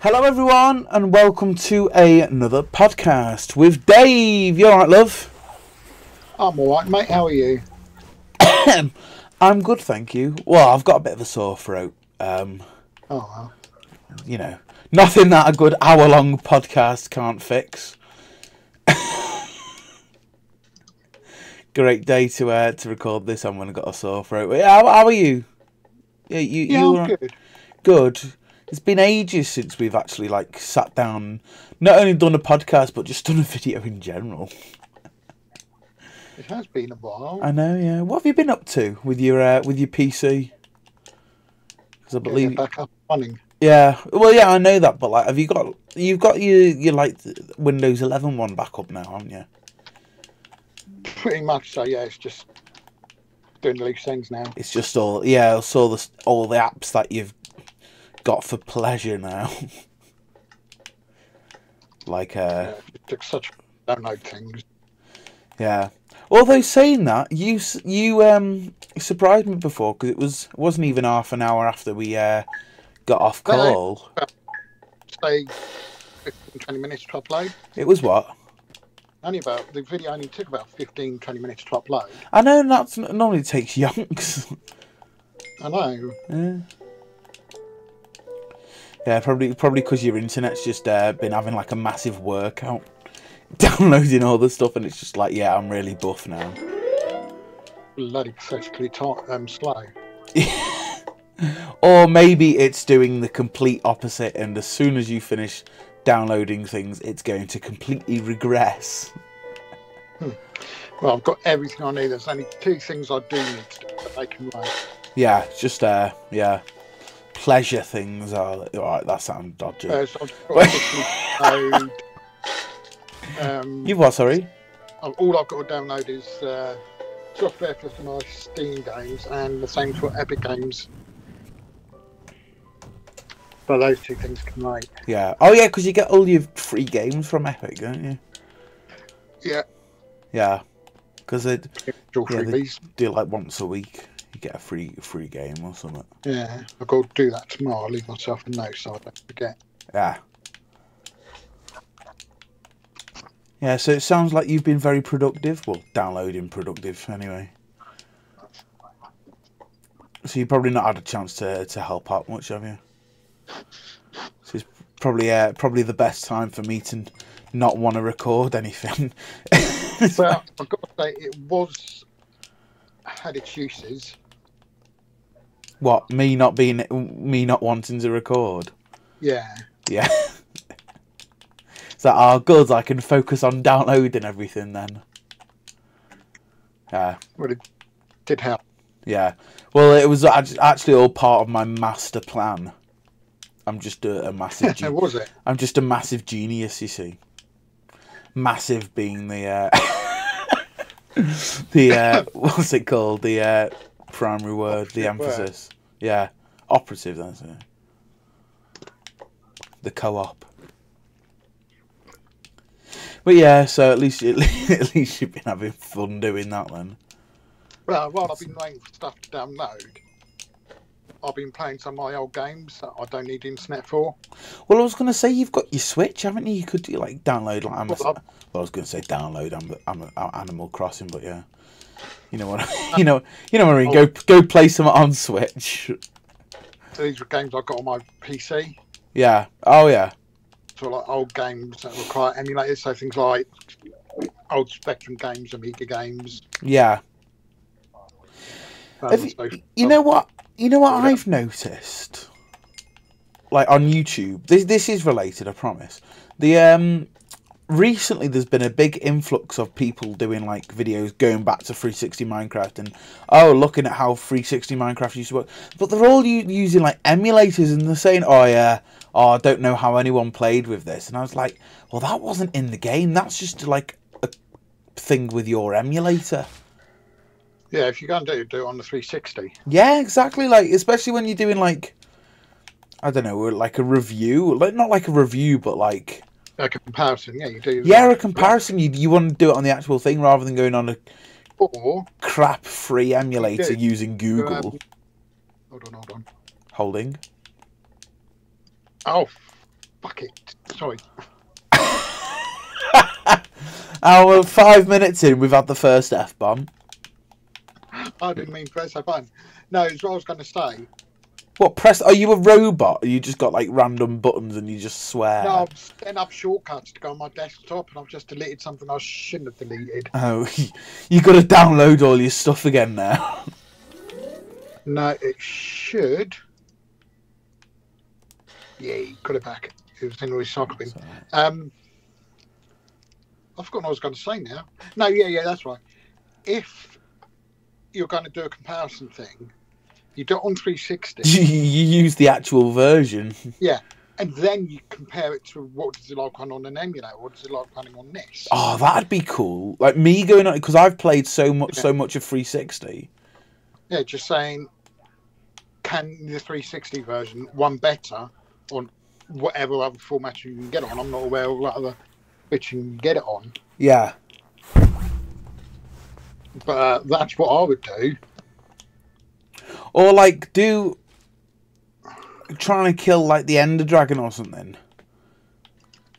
Hello everyone and welcome to another podcast with Dave. You alright, love? I'm alright, mate. How are you? I'm good, thank you. Well, I've got a bit of a sore throat. Oh, You know, nothing that a good hour-long podcast can't fix. Great day to record this on when I got a sore throat. How are you? I'm are good. good. It's been ages since we've actually sat down, not only done a podcast but just done a video in general. It has been a while. I know, yeah. What have you been up to with your PC? Because I believe Getting it back up and running. yeah. Well, yeah, I know that, but you've got your Windows 11 one back up now, haven't you? Pretty much so. Yeah, it's just doing loose ends now. It's just all all the apps that you've got for pleasure now. It took such download things. Yeah. Although saying that, you surprised me before because it wasn't even half an hour after we got off call. Say 15-20 minutes to upload. It was what? The video only took about 15-20 minutes to upload. I know that's normally takes yonks. I know. Yeah. Yeah, probably because your internet's just been having a massive workout, downloading all the stuff, and it's just yeah, I'm really buff now. Bloody pathetically slow. Or maybe it's doing the complete opposite, and as soon as you finish downloading things, it's going to completely regress. Well, I've got everything I need. There's only two things I do need to do, but they can wait. Yeah, it's just yeah. Pleasure things are alright. That sounds dodgy. So I've got to download. You've what? Sorry. All I've got to download is software for my Steam games, and the same for Epic Games. But those two things can wait. Yeah. Oh yeah, because you get all your free games from Epic, don't you? Yeah. Yeah. Because they do once a week. You get a free game or something. Yeah, I've got to do that tomorrow. I'll leave myself a note so I don't forget. Yeah. Yeah, so it sounds like you've been very productive. Well, downloading productive anyway. So you've probably not had a chance to help out much, have you? So it's probably the best time for me to not want to record anything. Well, I've got to say, it had its uses. What, me not wanting to record? Yeah. Yeah. So, good, I can focus on downloading everything then. Yeah. Well, it did help. Yeah. Well, it was actually all part of my master plan. I'm just a massive genius. Was it? I'm just a massive genius, you see. Massive being the what's it called? The primary word, the emphasis. Yeah, operative. That's it. The co-op. But yeah, so at least you've been having fun doing that then. Well, while I've been waiting for stuff to download, I've been playing some of my old games that I don't need internet for. Well, I was going to say you've got your Switch, haven't you? You could download I was going to say download Animal Crossing, but yeah, you know what you know what I mean. Go play some on Switch. These were games I got on my PC. Yeah. Oh yeah. So old games that require emulators, so things like old Spectrum games, Amiga games. Yeah. You know what I've noticed? On YouTube, this is related, I promise. Recently there's been a big influx of people doing videos going back to 360 Minecraft and looking at how 360 Minecraft used to work, but they're all using emulators, and they're saying I don't know how anyone played with this, and I was like, well, that wasn't in the game, that's just a thing with your emulator. Yeah, if you're going to do it on the 360. Yeah, exactly. Especially when you're doing I don't know, a review, not a review, but a comparison. Yeah, you do. Yeah, a comparison. You want to do it on the actual thing rather than going on a crap free emulator using Google. Hold on. Holding. Oh, Fuck it. Sorry. We're 5 minutes in, we've had the first F-bomb. I didn't mean to press that button. No, it's what I was going to say. What, press... Are you a robot? Or you just got, like, random buttons and you just swear? No, I'm setting up shortcuts to go on my desktop, and I've just deleted something I shouldn't have deleted. Oh, you got to download all your stuff again now. No, it should. Yeah, you got it back. It was in recycling. I've forgotten what I was going to say now. No, yeah, that's right. If you're going to do a comparison thing, you do it on 360. You use the actual version. Yeah, and then you compare it to what does it like on an emulator? What does it like running on this? Oh, that'd be cool. Like me going on, because I've played so much of 360. Yeah, just saying, can the 360 version run better on whatever other format you can get on? I'm not aware of what other bits you can get it on. Yeah. But that's what I would do. Or like trying to kill like the Ender Dragon or something.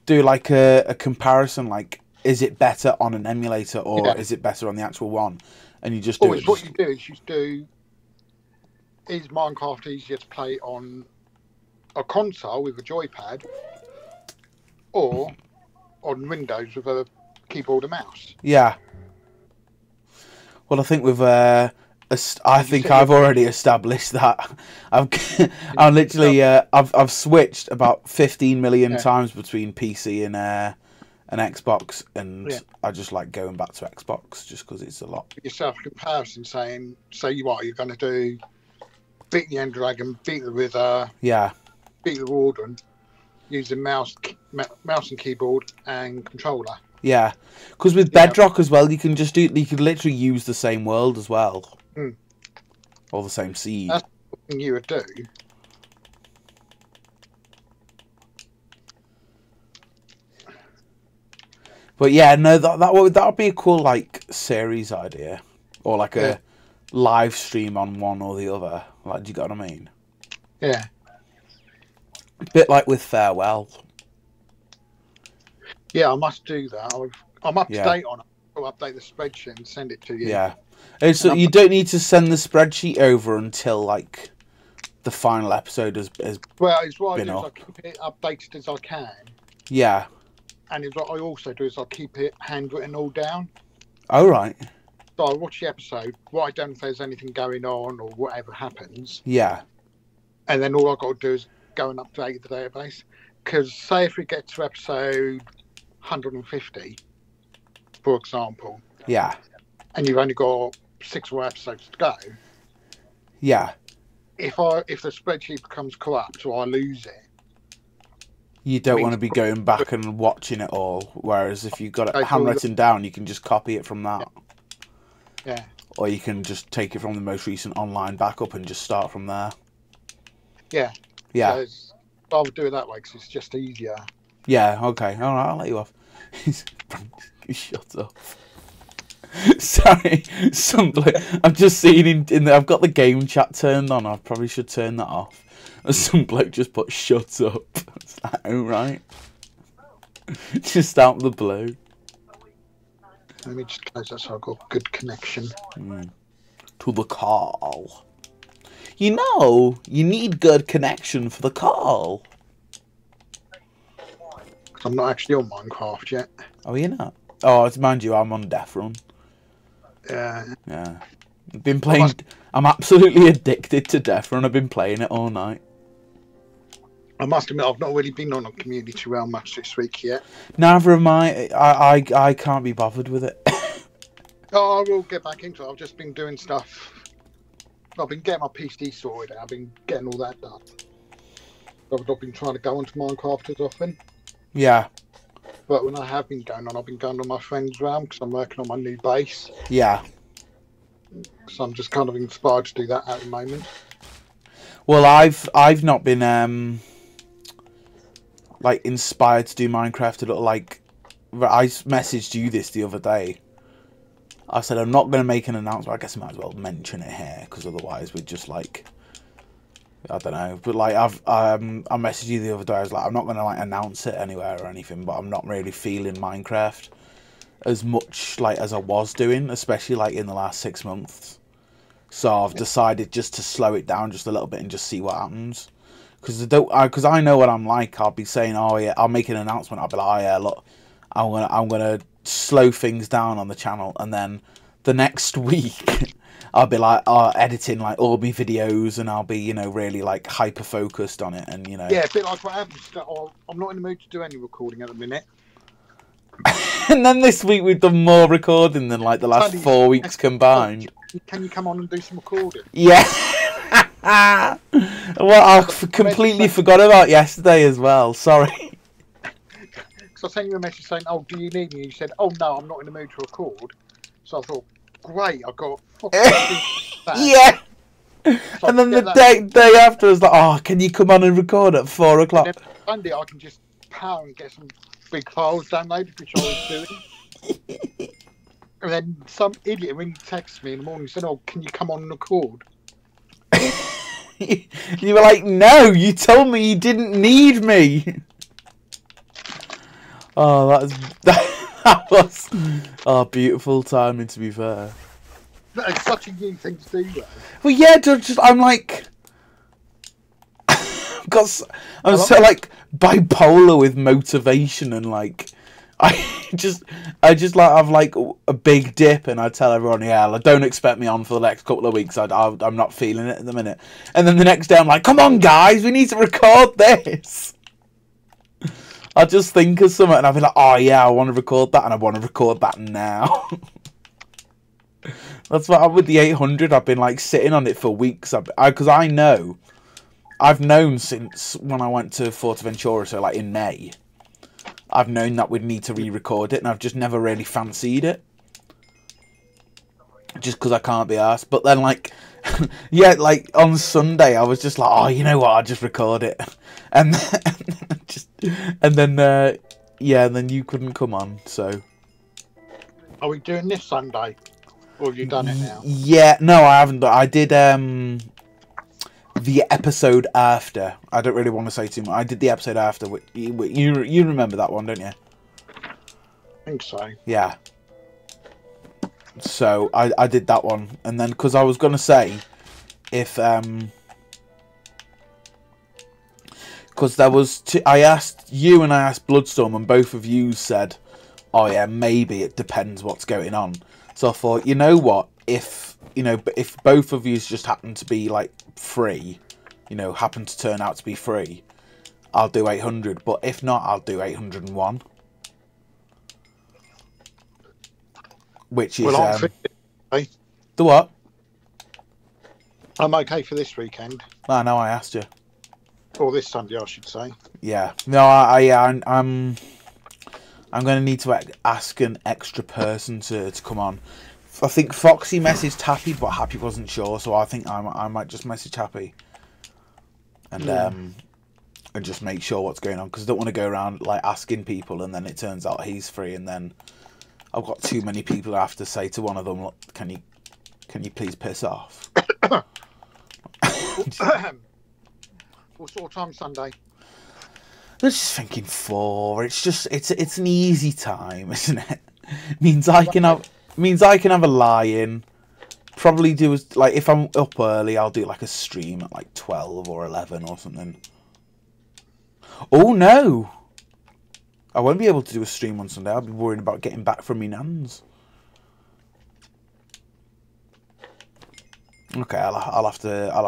Do like a comparison, like is it better on an emulator or is it better on the actual one? And you just do it. What you do is is Minecraft easier to play on a console with a joypad or on Windows with a keyboard and mouse? Yeah. Well, I think we've I've already established that. I'm literally I've switched about 15 million times between PC and Xbox, and I just like going back to Xbox just because it's a lot. Yourself comparison, saying, say you're going to do beat the Ender Dragon, beat the Wither, beat the Warden, using mouse and keyboard and controller. Yeah, because with Bedrock as well, you can literally use the same world as well, or the same seed. That's what you would do. But yeah, no, that would be a cool like series idea, or like a live stream on one or the other. Like, do you get what I mean? Yeah. A bit like with Farewell. Yeah, I must do that. I'm up to date on it. I'll update the spreadsheet and send it to you. Yeah. So you don't need to send the spreadsheet over until like the final episode has well, it's what been I do is up. I keep it updated as I can. Yeah. And what I also do is I keep it handwritten all down. Oh, right. So I watch the episode, write down if there's anything going on or whatever happens. Yeah. And then all I've got to do is go and update the database. Because say if we get to episode 150, for example. Yeah. And you've only got 6 more episodes to go. Yeah. If the spreadsheet becomes corrupt or I lose it, you don't want to be going back and watching it all. Whereas if you've got it handwritten down, you can just copy it from that. Yeah. Or you can just take it from the most recent online backup and just start from there. Yeah. Yeah. So I would do it that way because it's just easier. Yeah, okay. All right, I'll let you off. Shut up. Sorry, I've just seen I've got the game chat turned on. I probably should turn that off. Some bloke just put "shut up." It's like, oh right. Just out of the blue. Let me just close that so I've got good connection. To the call. You know, you need good connection for the call. Because I'm not actually on Minecraft yet. Oh, you're not? Oh, mind you, I'm on Death Run. Yeah. Yeah. I've been playing... I'm absolutely addicted to Death Run. I've been playing it all night. I must admit, I've not really been on a Community Realm much this week yet. Neither am I. I can't be bothered with it. Oh, I will get back into it. I've just been doing stuff. I've been getting my PC sorted out. I've been getting all that done. I've not been trying to go onto Minecraft as often. Yeah. But when I have been going on, I've been going on my friend's realm because I'm working on my new base. Yeah. So I'm just kind of inspired to do that at the moment. Well, I've not been like inspired to do Minecraft a little. Like, I messaged you this the other day. I said I'm not going to make an announcement. I guess I might as well mention it here because otherwise we're just like I don't know, but like I messaged you the other day. I was like, I'm not gonna like announce it anywhere or anything, but I'm not really feeling Minecraft as much like as I was doing, especially like in the last 6 months. So I've decided just to slow it down just a little bit and just see what happens. Because I know what I'm like. I'll be saying, oh yeah, I'll make an announcement. I'll be like, oh yeah, look, I'm gonna slow things down on the channel, and then the next week I'll be like editing like all my videos, and I'll be, you know, really like hyper focused on it, and you know. Yeah, a bit like what happens. I'm not in the mood to do any recording at the minute. And then this week we've done more recording than like the last 4 weeks combined. Can you come on and do some recording? Yeah. Well, I completely forgot about yesterday as well. Sorry. Because I sent you a message saying, "Oh, do you need me?" You said, "Oh no, I'm not in the mood to record." So I thought, great, I got. Yeah. So and then the day after, I was like, "Oh, can you come on and record at 4 o'clock?" Sunday, I can just power and get some big files downloaded, which I was doing. And then some idiot when he texted me in the morning and said, "Oh, can you come on and record?" You were like, no, you told me you didn't need me. Oh, that was beautiful timing, to be fair. It's such a new thing to do, though. Well, yeah, I'm like, I'm so like bipolar with motivation, and like, I just like have like a big dip, and I tell everyone, yeah, like, don't expect me on for the next couple of weeks. I'm not feeling it at the minute. And then the next day I'm like, come on guys, we need to record this. I just think of something and I'll be like, oh yeah, I want to record that, and I want to record that now. That's what I'm with the 800. I've been like sitting on it for weeks. Because I've known since when I went to Forteventura, so like in May. I've known that we'd need to re-record it, and I've just never really fancied it. Just because I can't be arsed. But then, like, yeah, like, on Sunday, I was just like, oh, you know what, I'll just record it. And then you couldn't come on, so. Are we doing this Sunday? Or have you done it now? Yeah, no, I haven't. I did, the episode after. I don't really want to say too much. I did the episode after. You remember that one, don't you? I think so. Yeah. So I did that one, and then because I was gonna say, if because there was I asked you and I asked Bloodstorm, and both of you said, oh yeah, maybe it depends what's going on. So I thought, you know what, if both of you just happen to be like free, happen to turn out to be free, I'll do 800. But if not, I'll do 801. Which is the what? I'm okay for this weekend. I know, I asked you. Or this Sunday, I should say. Yeah. No, I'm going to need to ask an extra person to come on. I think Foxy messaged Happy, but Happy wasn't sure, so I think I might just message Happy and just make sure what's going on, because I don't want to go around like asking people and then it turns out he's free, and then I've got too many people I have to say to one of them, look, can you please piss off? What sort of time Sunday? I was just thinking 4. It's an easy time, isn't it? Means I can have a lie-in. Probably do like, if I'm up early, I'll do like a stream at like 12 or 11 or something. Oh no, I won't be able to do a stream on Sunday. I'll be worrying about getting back from my nans. Okay, I'll have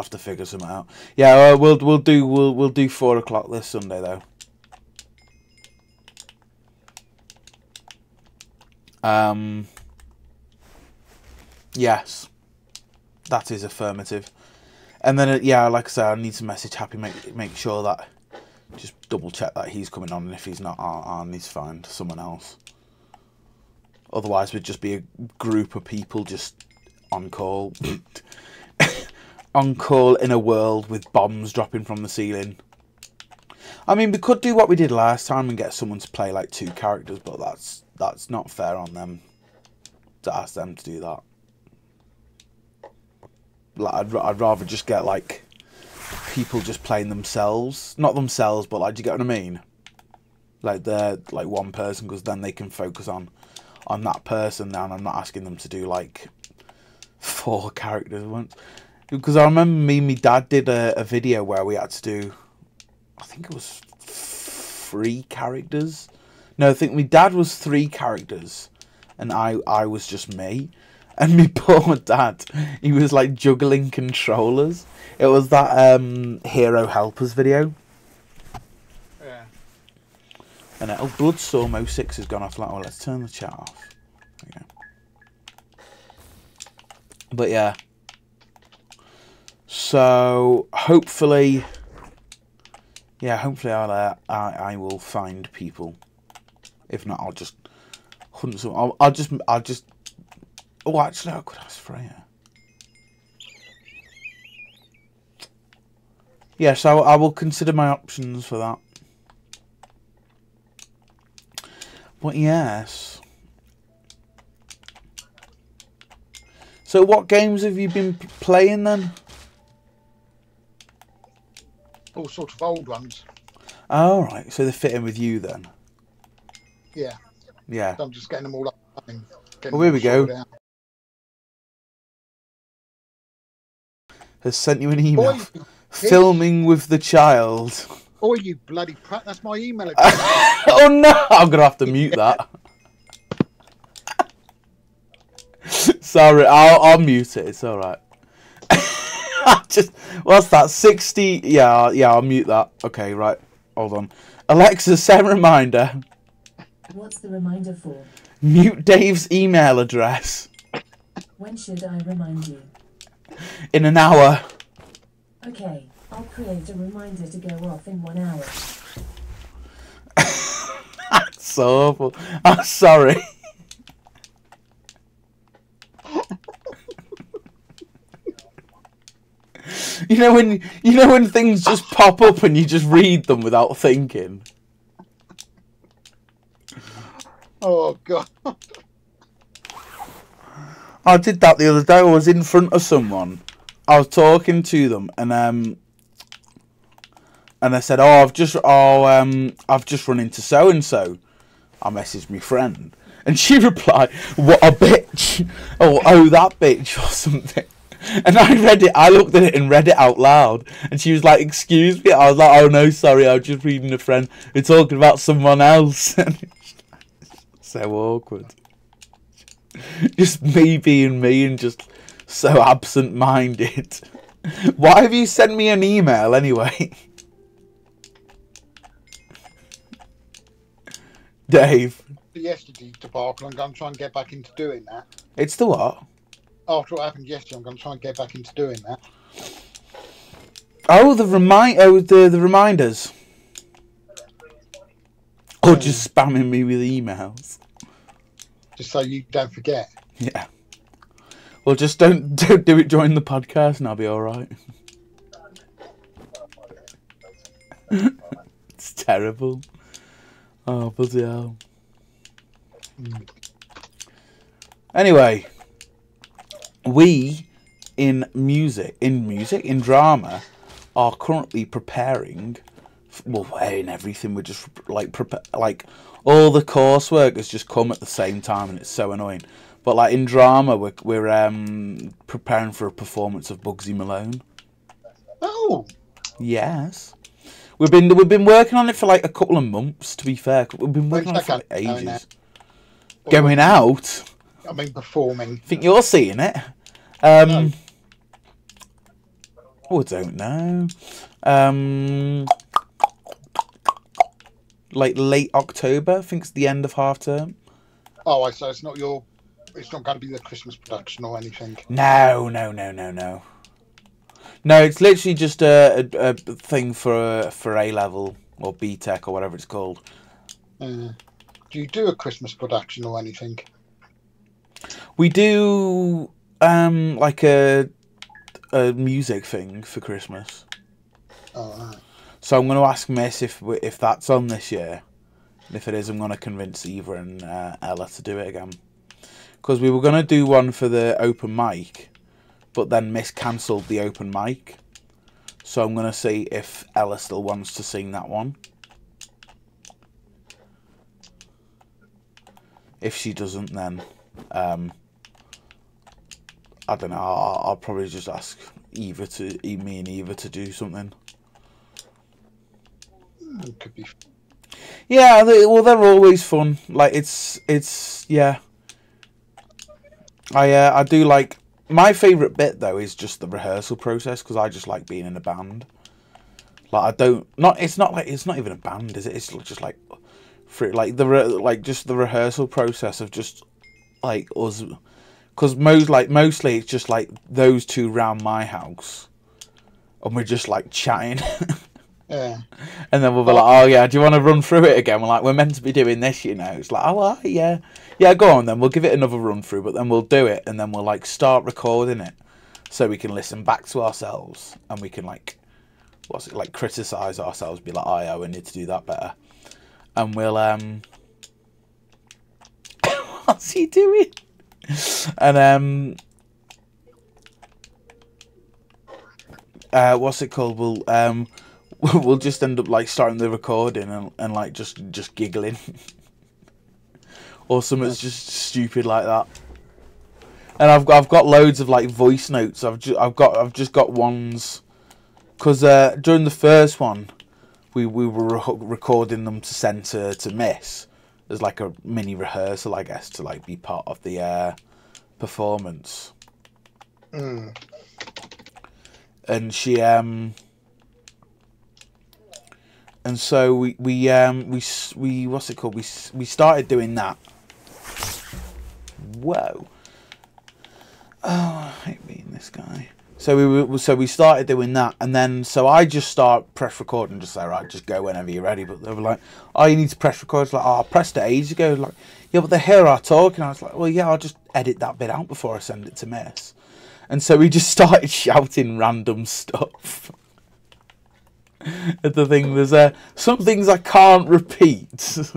to figure something out. Yeah, we'll do 4 o'clock this Sunday though. Yes, that is affirmative. And then yeah, like I said, I need to message Happy, make sure that, just double check that he's coming on, and if he's not, I'll need to find someone else. Otherwise, we'd just be a group of people just on call. On call in a world with bombs dropping from the ceiling. I mean, we could do what we did last time and get someone to play like 2 characters, but that's not fair on them to ask them to do that. Like, I'd rather just get like people just playing themselves, not themselves, but like, do you get what I mean? Like they're like one person, because then they can focus on that person now, and I'm not asking them to do like 4 characters at once. Because I remember me and my dad did a video where we had to do, I think it was 3 characters. No, I think my dad was 3 characters, and I was just me. And my poor dad, he was like juggling controllers. It was that Hero Helpers video. Yeah. And oh, Bloodstorm 06 has gone off. Like, well, let's turn the chat off. Okay. But yeah. So hopefully, I will find people. If not, I'll just hunt some. I'll just. Oh, actually, I could ask Freya. Yes, I will consider my options for that. But yes. So what games have you been playing then? All sorts of old ones. Oh, right. So they fit in with you then? Yeah. Yeah. So I'm just getting them all up. Well, here we go. Has sent you an email. Boy, filming with the child. Oh, you bloody prat. That's my email address. Oh, no. I'm going to have to mute that. Sorry. I'll mute it. It's all right. What's that? 60? Yeah, I'll mute that. Okay, right. Hold on. Alexa, set a reminder. What's the reminder for? Mute Dave's email address. When should I remind you? In an hour. Okay, I'll create a reminder to go off in 1 hour. That's so awful. I'm sorry. You know when things just pop up and you just read them without thinking. Oh God! I did that the other day. I was in front of someone. I was talking to them, and I said, "Oh, I've just run into so and so." I messaged my friend, and she replied, "What a bitch!" Oh, that bitch or something. And I read it. I looked at it and read it out loud, and she was like, "Excuse me." I was like, "Oh no, sorry. I was just reading a friend. We're talking about someone else." So awkward. Just me being me and just so absent-minded. Why have you sent me an email anyway? Dave. The yesterday debacle, I'm going to try and get back into doing that. It's the what? After what happened yesterday, I'm going to try and get back into doing that. Oh, the reminders. Or just spamming me with emails. Just so you don't forget. Yeah. Well, just don't do it during the podcast, and I'll be all right. It's terrible. Oh, bloody hell. Anyway, we in drama, are currently preparing. Well, in everything, we're just like all the coursework has just come at the same time, and it's so annoying. But like in drama, we're preparing for a performance of Bugsy Malone. Oh, yes. We've been working on it for like a couple of months. To be fair, we've been working on it for like ages. Going out. I mean, performing. Think you're seeing it? No. Oh, I don't know. Like late October. I think it's the end of half term. Oh, so it's not going to be the Christmas production or anything. No. No, it's literally just a thing for A level or B Tech or whatever it's called. Do you do a Christmas production or anything? We do like a music thing for Christmas. Oh, right. So I'm going to ask Miss if that's on this year. And if it is, I'm going to convince Eva and Ella to do it again. Because we were going to do one for the open mic, but then Miss cancelled the open mic. So I'm going to see if Ella still wants to sing that one. If she doesn't, then I don't know. I'll probably just ask me and Eva to do something. It could be. Yeah, they're always fun. Like it's yeah. I do like. My favourite bit though is just the rehearsal process, because I just like being in a band. Like it's not even a band, is it? It's just like just the rehearsal process of just like us, because mostly it's just like those two round my house, and we're just like chatting. Yeah. And then we'll be like, oh yeah, do you want to run through it again? We're like, we're meant to be doing this, you know. It's like, oh all right, yeah. Yeah, go on then, we'll give it another run through, but then we'll do it, and then we'll like start recording it so we can listen back to ourselves, and we can like criticise ourselves, be like, oh yeah, we need to do that better. And we'll what's he doing? And what's it called? We'll just end up like starting the recording and like just giggling, or something that's just stupid like that. And I've got loads of like voice notes. I've just got ones, because during the first one, we were recording them to send to Miss as like a mini rehearsal, I guess, to like be part of the performance. And she and so we what's it called? We started doing that. Whoa! Oh, I hate being this guy. So we started doing that, and then so I just press record and just say, right, just go whenever you're ready. But they were like, oh, you need to press record. It's like, oh, I pressed it ages ago. Like, yeah, but they hear our talking. I was like, well, yeah, I'll just edit that bit out before I send it to Miss. And so we just started shouting random stuff. At the thing, there's some things I can't repeat,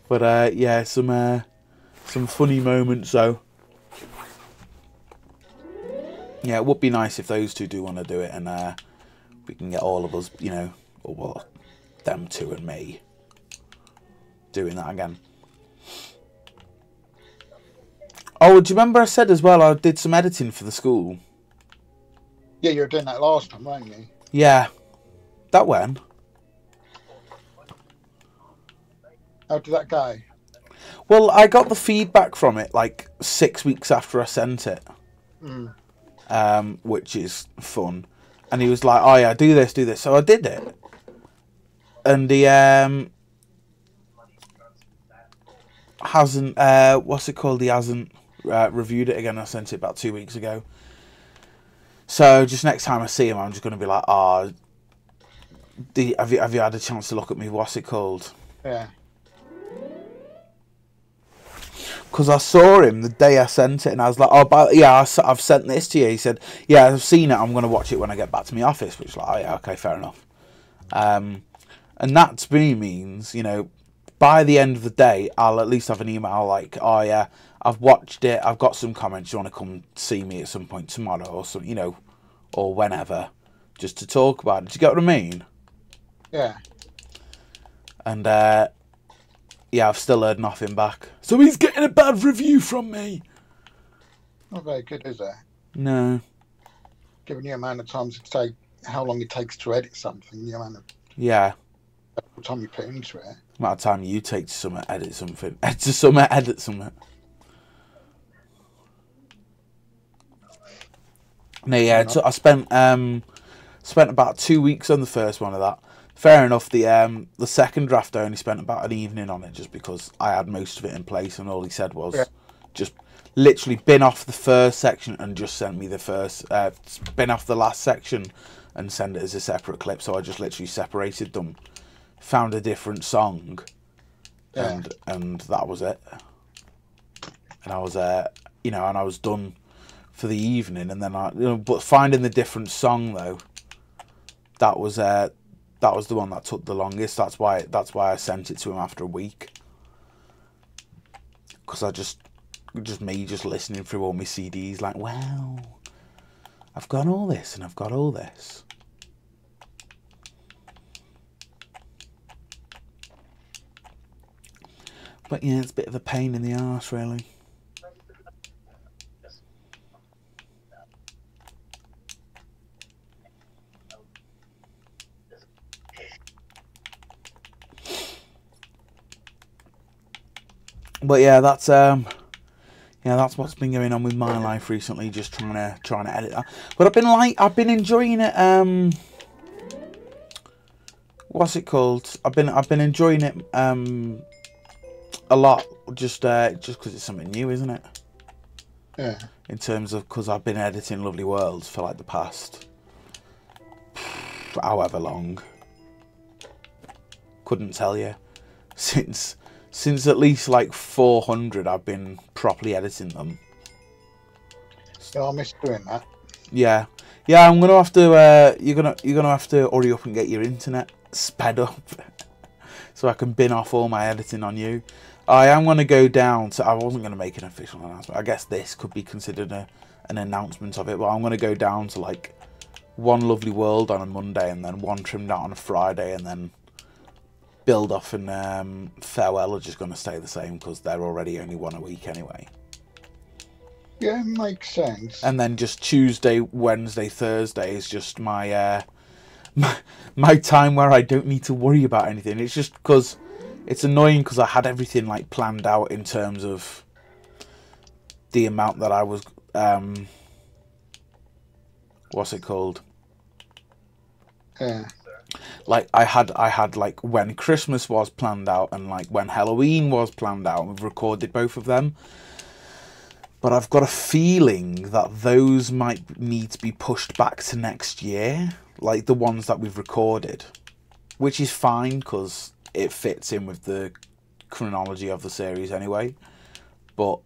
but yeah, some funny moments though. Yeah, it would be nice if those two do want to do it, and we can get all of us, you know, or well, them two and me doing that again. Oh, do you remember I said as well I did some editing for the school? Yeah, you were doing that last time, weren't you? Yeah. That when? How did that go? Well, I got the feedback from it like 6 weeks after I sent it, which is fun. And he was like, "Oh yeah, do this." So I did it, and he hasn't what's it called? He hasn't reviewed it again. I sent it about 2 weeks ago. So just next time I see him, I'm just going to be like, "Ah, have you had a chance to look at me? What's it called?" Yeah. Because I saw him the day I sent it, and I was like, "Oh, but yeah, I've sent this to you." He said, "Yeah, I've seen it. I'm going to watch it when I get back to my office." Which is like, "Oh yeah, okay, fair enough." And that to me means, you know, by the end of the day, I'll at least have an email like, "Oh yeah, I've watched it. I've got some comments. You want to come see me at some point tomorrow or something, you know, or whenever, just to talk about it." Do you get what I mean? Yeah. And yeah, I've still heard nothing back. So he's getting a bad review from me. Not very good, is it? No. Given the amount of time to take, how long it takes to edit something, the amount of time you put into it. The amount of time you take to edit something. Edit something. No, yeah, I spent about 2 weeks on the first one of that. Fair enough. The second draft, I only spent about an evening on it, just because I had most of it in place, and all he said was just literally bin off the first section and just sent me the first, bin off the last section and send it as a separate clip. So I just literally separated them, found a different song, and that was it. And I was you know, and I was done for the evening. And then but finding the different song though, that was the one that took the longest. That's why I sent it to him after a week. Because I just listening through all my CDs, like, wow, I've got all this and I've got all this. But yeah, it's a bit of a pain in the arse, really. But yeah, that's what's been going on with my life recently. Just trying to edit that. But I've been enjoying it. What's it called? I've been enjoying it a lot. Just because it's something new, isn't it? Yeah. In terms of, because I've been editing Lovely Worlds for like the past however long. Couldn't tell you. Since at least like 400, I've been properly editing them. So I miss doing that. Yeah. I'm gonna have to. You're gonna have to hurry up and get your internet sped up, so I can bin off all my editing on you. I am gonna go down to. I wasn't gonna make an official announcement. I guess this could be considered an announcement of it, but I'm gonna go down to like one Lovely World on a Monday, and then one Trimmed Out on a Friday, and then Build Off and Farewell are just going to stay the same because they're already only one a week anyway. Yeah, makes sense. And then just Tuesday, Wednesday, Thursday is just my my time where I don't need to worry about anything. It's just because it's annoying because I had everything like planned out in terms of the amount that I was what's it called? Yeah. Like I had like when Christmas was planned out and like when Halloween was planned out. We've recorded both of them, but I've got a feeling that those might need to be pushed back to next year, like the ones that we've recorded, which is fine because it fits in with the chronology of the series anyway. But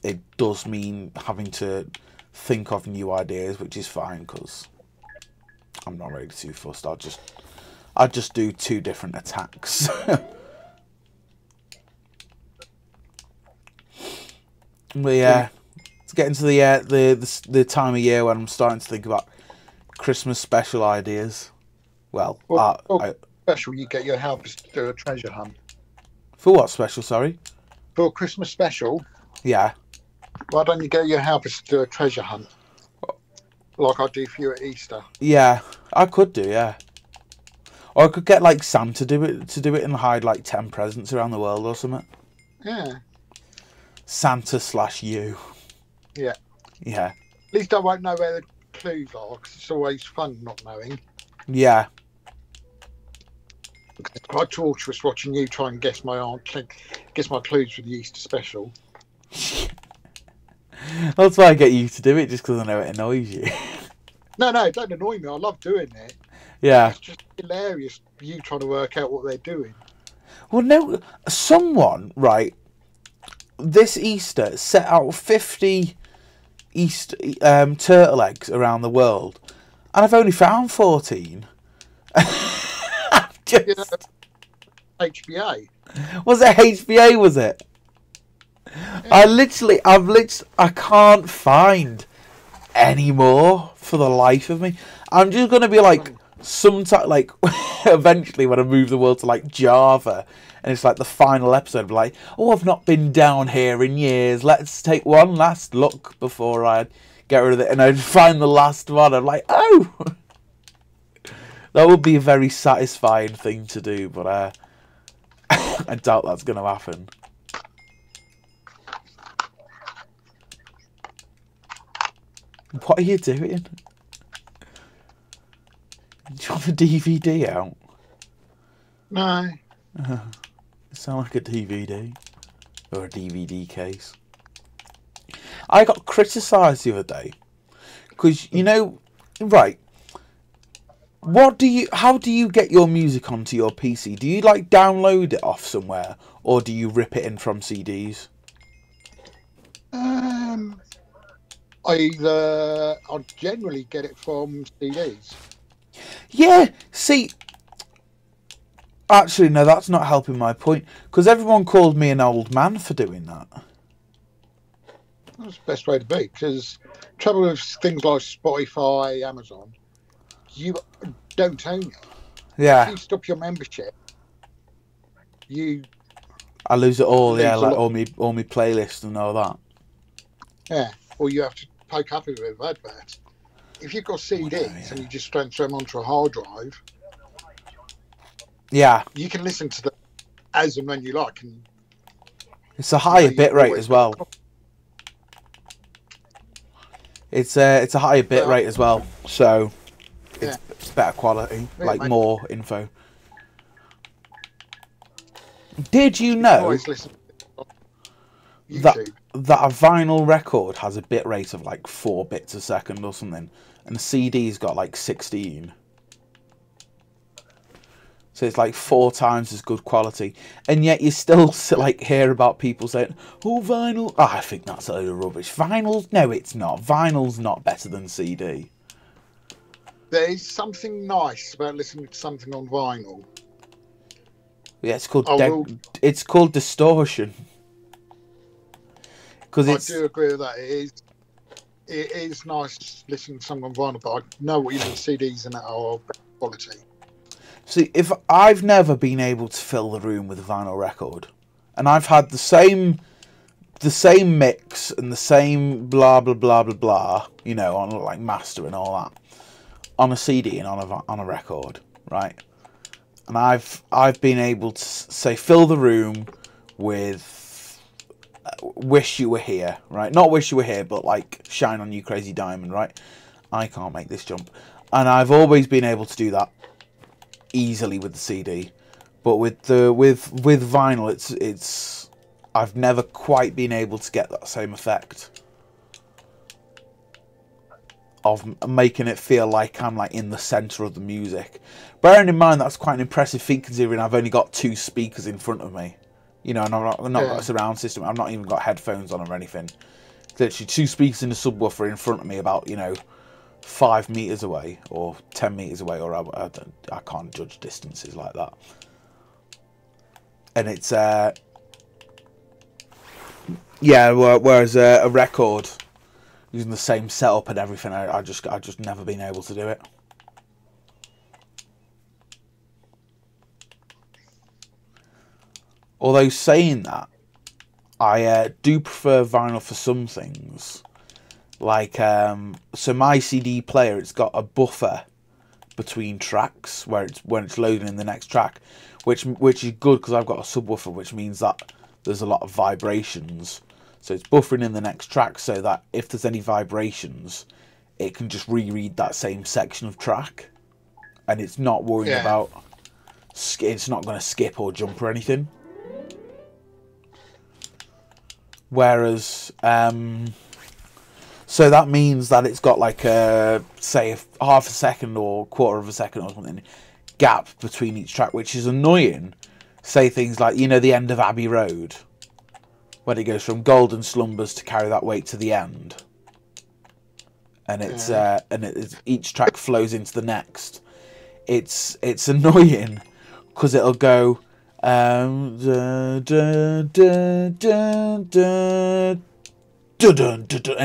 it does mean having to think of new ideas, which is fine because I'm not really too fussed. I'll just do 2 different attacks. But yeah, it's getting to the time of year when I'm starting to think about Christmas special ideas. Well, special, you get your helpers to do a treasure hunt. For what special? Sorry. For Christmas special. Yeah. Why don't you get your helpers to do a treasure hunt? Like I do for you at Easter. Yeah, I could do, yeah. Or I could get like Santa to do it and hide like 10 presents around the world or something. Yeah. Santa/you. Yeah. Yeah. At least I won't know where the clues are because it's always fun not knowing. Yeah. It's quite torturous watching you try and guess my clues for the Easter special. That's why I get you to do it, just because I know it annoys you. No, it don't annoy me. I love doing it. Yeah. It's just hilarious, you trying to work out what they're doing. Well, no, someone, right, this Easter set out 50 Easter turtle eggs around the world, and I've only found 14. HBA. Was it HBA, was it? Yeah. I can't find any more for the life of me. I'm just going to be like, sometime, like, eventually when I move the world to, like, Java, and it's, like, the final episode, I'll be like, oh, I've not been down here in years. Let's take one last look before I get rid of it. And I'd find the last one. I'm like, oh! That would be a very satisfying thing to do, but I doubt that's going to happen. What are you doing? Do you have a DVD out? No. You sound like a DVD. Or a DVD case. I got criticised the other day. Because, you know... Right. How do you get your music onto your PC? Do you, like, download it off somewhere? Or do you rip it in from CDs? I'll generally get it from CDs. Yeah, see, actually, no, that's not helping my point, because everyone called me an old man for doing that. That's the best way to be, because trouble with things like Spotify, Amazon, you don't own it. Yeah. If you stop your membership, I lose it all, yeah, like all my playlists and all that. Yeah, or you have to poke up a bit of adverts. If you've got CDs and you just transfer them onto a hard drive, you can listen to them as and when you like. And it's a higher bit rate as well. It's a higher bit rate as well, so it's better quality, like more info. Did you know that a vinyl record has a bit rate of like 4 bits a second or something, and the CD's got like 16? So it's like 4 times as good quality, and yet you still like hear about people saying, "Oh, vinyl." Oh, I think that's a load of rubbish. Vinyl? No, it's not. Vinyl's not better than CD. There is something nice about listening to something on vinyl. Yeah, it's called distortion. I do agree with that. It is nice listening to something on vinyl, but I know what you mean. CDs and that are better quality. See, if I've never been able to fill the room with a vinyl record, and I've had the same mix and the same blah blah blah blah blah, you know, on like master and all that, on a CD and on a record, right? And I've been able to say fill the room with "Wish You Were Here," right? Not "Wish You Were Here," but like "Shine On You Crazy Diamond," right? I can't make this jump, and I've always been able to do that easily with the CD, but with vinyl, it's I've never quite been able to get that same effect of making it feel like I'm like in the centre of the music. Bearing in mind that's quite an impressive feat considering I've only got 2 speakers in front of me, you know, and I've not got a surround system. I've not even got headphones on or anything. Literally 2 speakers in a subwoofer in front of me, about, you know, 5 meters away or 10 meters away, or I can't judge distances like that. And it's whereas a record using the same setup and everything, I just never been able to do it. Although saying that, I do prefer vinyl for some things. Like, so my CD player, it's got a buffer between tracks when it's loading in the next track, which is good because I've got a subwoofer, which means that there's a lot of vibrations. So it's buffering in the next track so that if there's any vibrations, it can just reread that same section of track, and it's not worrying about. It's not going to skip or jump or anything. Whereas, so that means that it's got like a, say, half a second or quarter of a second or something gap between each track, which is annoying. Say things like, you know, the end of Abbey Road, when it goes from Golden Slumbers to Carry That Weight to the end, and each track flows into the next. It's annoying because it'll go and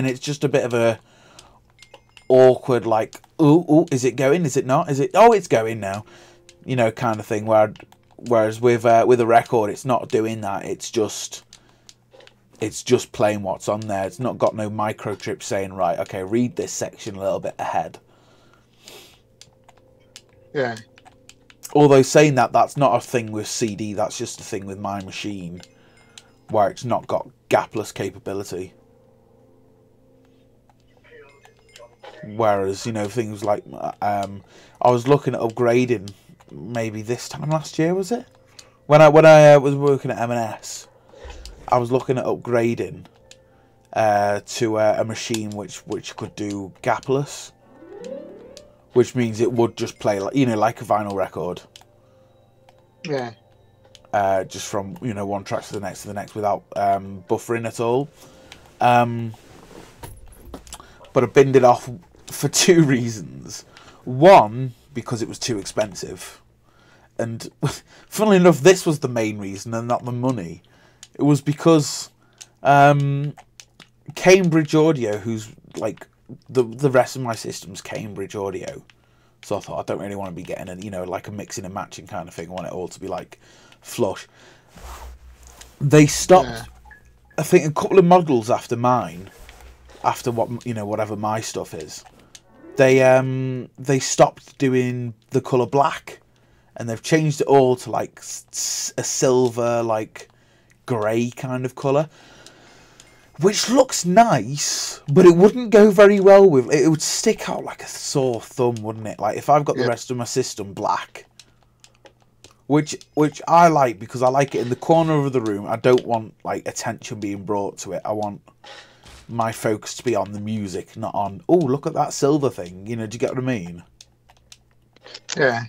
it's just a bit of a awkward, like, ooh, is it going? Is it not? Is it? Oh, it's going now, you know, kind of thing. Whereas with a record, it's not doing that. It's just playing what's on there. It's not got no microchip saying, right, okay, read this section a little bit ahead. Yeah. Although saying that, that's not a thing with CD. That's just a thing with my machine, where it's not got gapless capability. Whereas, you know, things like I was looking at upgrading maybe this time last year, was it? When I was working at M&S, I was looking at upgrading to a machine which could do gapless, which means it would just play like, you know, like a vinyl record. Yeah. Just from, you know, one track to the next without buffering at all. But I binned it off for 2 reasons. One, because it was too expensive. And funnily enough, this was the main reason and not the money. It was because Cambridge Audio, who's like the rest of my system's Cambridge Audio. So I thought, I don't really want to be getting a, you know, like a mixing and matching kind of thing. I want it all to be like flush. they stopped. I think a couple of models after mine, after whatever my stuff is, they stopped doing the colour black, and they've changed it all to like a silver, like grey kind of colour, which looks nice, but it wouldn't go very well with it. It would stick out like a sore thumb, wouldn't it? Like if I've got the rest of my system black, which I like because I like it in the corner of the room. I don't want like attention being brought to it. I want my focus to be on the music, not on, oh, look at that silver thing. You know, do you get what I mean? Yeah.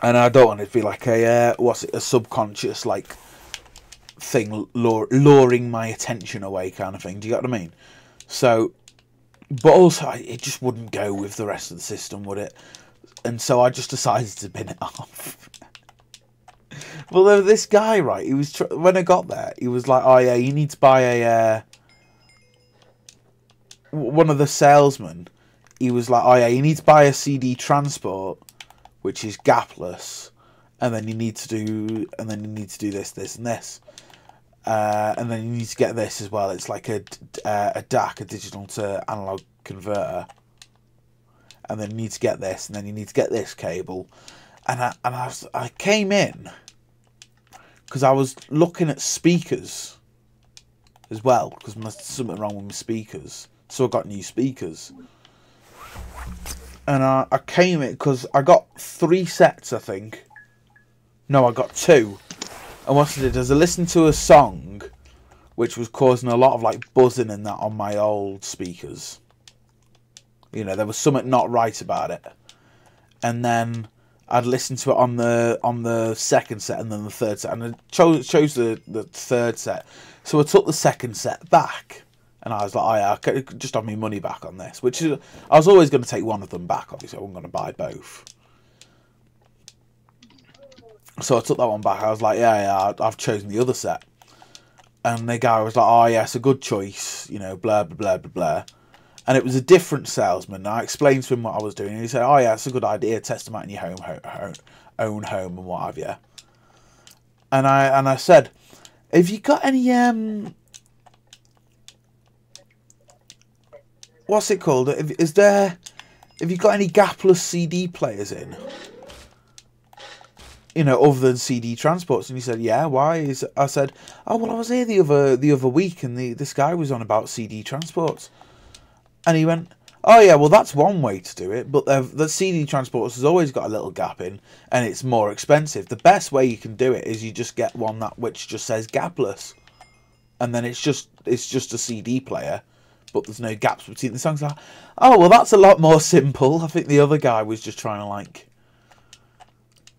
And I don't want it to be like a subconscious like thing luring my attention away kind of thing. Do you get what I mean? So, but also it just wouldn't go with the rest of the system, would it? And so I just decided to bin it off. Well, this guy, right? He was when I got there, he was like, "Oh yeah, you need to buy a." One of the salesmen, he was like, "Oh yeah, you need to buy a CD transport, which is gapless, and then you need to do this, this, and this, and then you need to get this as well. It's like a DAC, a digital to analog converter, and then you need to get this, and then you need to get this cable." And I came in because I was looking at speakers as well, because there's something wrong with my speakers. So I got new speakers. And I came in because I got 3 sets, I think. No, I got 2. And what I did is I listened to a song which was causing a lot of like buzzing and that on my old speakers. You know, there was something not right about it. And then I'd listen to it on the second set and then the third set, and I chose the third set. So I took the second set back, and I was like, "Oh yeah, I could just have my money back on this." Which is, I was always going to take one of them back. Obviously, I wasn't going to buy both. So I took that one back. I was like, "Yeah, I've chosen the other set." And the guy was like, "Oh yeah, it's a good choice," you know, blah blah blah blah blah. And it was a different salesman. I explained to him what I was doing, and he said, "Oh yeah, it's a good idea. Test them out in your own home and what have you." And I said, "Have you got any what's it called? Have you got any gapless CD players in? You know, other than CD transports?" And he said, "Yeah, why?" I said, "Oh well, I was here the other week, and this guy was on about CD transports." And he went, "Oh yeah, well that's one way to do it, but the CD transporters has always got a little gap in, and it's more expensive. The best way you can do it is you just get one which just says gapless, and then it's just a CD player, but there's no gaps between the songs." Like, "Oh well, that's a lot more simple." I think the other guy was just trying to like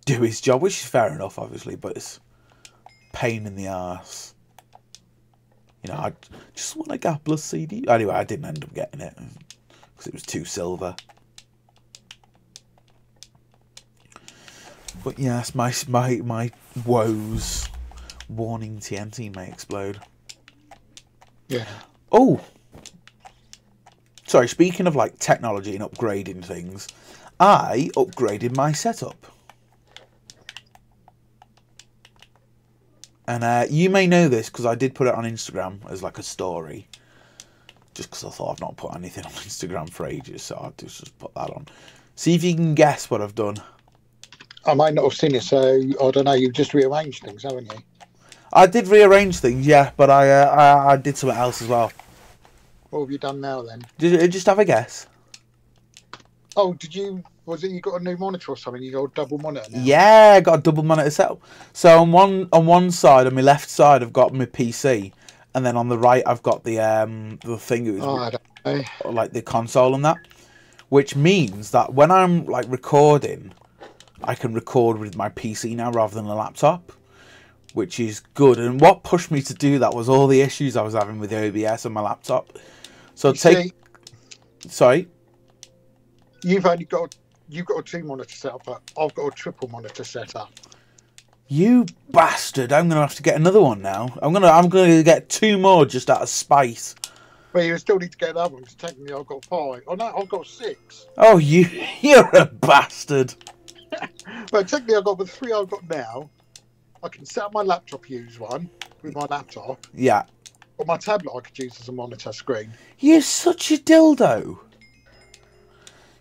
do his job, which is fair enough, obviously, but it's pain in the arse. You know, I just want a gapless CD. Anyway, I didn't end up getting it because it was too silver. But yes, my woes. Warning, TNT may explode. Yeah. Oh! Sorry, speaking of like technology and upgrading things, I upgraded my setup. And you may know this because I did put it on Instagram as like a story. Just because I thought I've not put anything on Instagram for ages, so I'll just put that on. See if you can guess what I've done. I might not have seen it, so I don't know. You've just rearranged things, haven't you? I did rearrange things, yeah, but I did something else as well. What have you done now then? Did you just have a guess? Oh, did you? Was it you got a new monitor or something? You got a double monitor now? Yeah, I got a double monitor setup. So on one side, on my left side, I've got my PC, and then on the right, I've got the thing. I don't know. Like the console and that, which means that when I'm like recording, I can record with my PC now rather than a laptop, which is good. And what pushed me to do that was all the issues I was having with OBS on my laptop. So sorry. You've got a 2-monitor setup, but I've got a triple monitor setup. You bastard! I'm gonna have to get another one now. I'm gonna get 2 more just out of spite. Well, you still need to get another one because technically I've got 5. Oh no, I've got 6. Oh, you're a bastard. But technically, I've got the 3 I've got now. I can set up my laptop, use one with my laptop. Yeah. Or my tablet I could use as a monitor screen. You're such a dildo.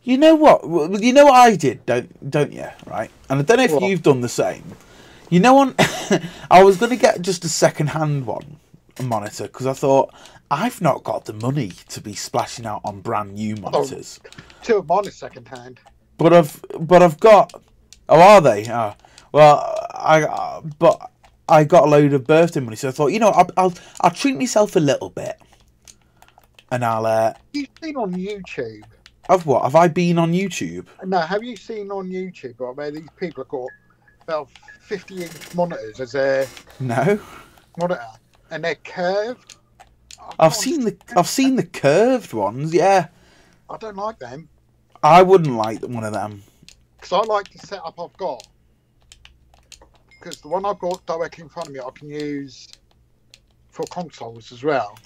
You know what? You know what I did, don't you? Right? And I don't know if you've done the same. You know, I was going to get just a second-hand one, a monitor, because I thought I've not got the money to be splashing out on brand new monitors. 2 of mine are second-hand. But I've got. Oh, are they? Oh, well, I got a load of birthday money, so I thought, you know, I'll treat myself a little bit, and I'll. You've seen on YouTube. Of what? Have I been on YouTube? No, have you seen on YouTube where these people have got about 50-inch monitors as their monitor, and they're curved? I've seen the curved ones. Yeah. I don't like them. I wouldn't like one of them. Because I like the setup I've got. Because the one I've got directly in front of me, I can use for consoles as well.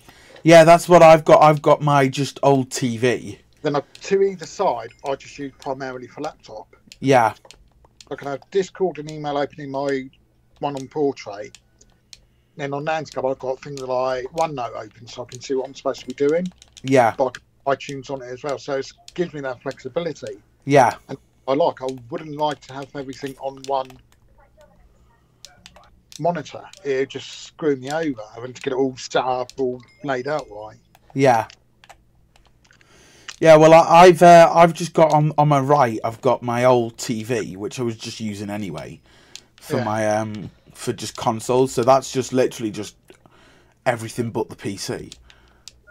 Yeah, that's what I've got. I've got my just old TV. Then to either side, I just use primarily for laptop. Yeah. I can have Discord and email opening my one on Portrait. Then on Landscape, I've got things like OneNote open so I can see what I'm supposed to be doing. Yeah. But I can iTunes on it as well, so it gives me that flexibility. Yeah. And I wouldn't like to have everything on one monitor. It would just screw me over having to get it all set up, all laid out right. Yeah. Yeah, well, I've just got on my right. I've got my old TV, which I was just using anyway for my for just consoles. So that's just literally just everything but the PC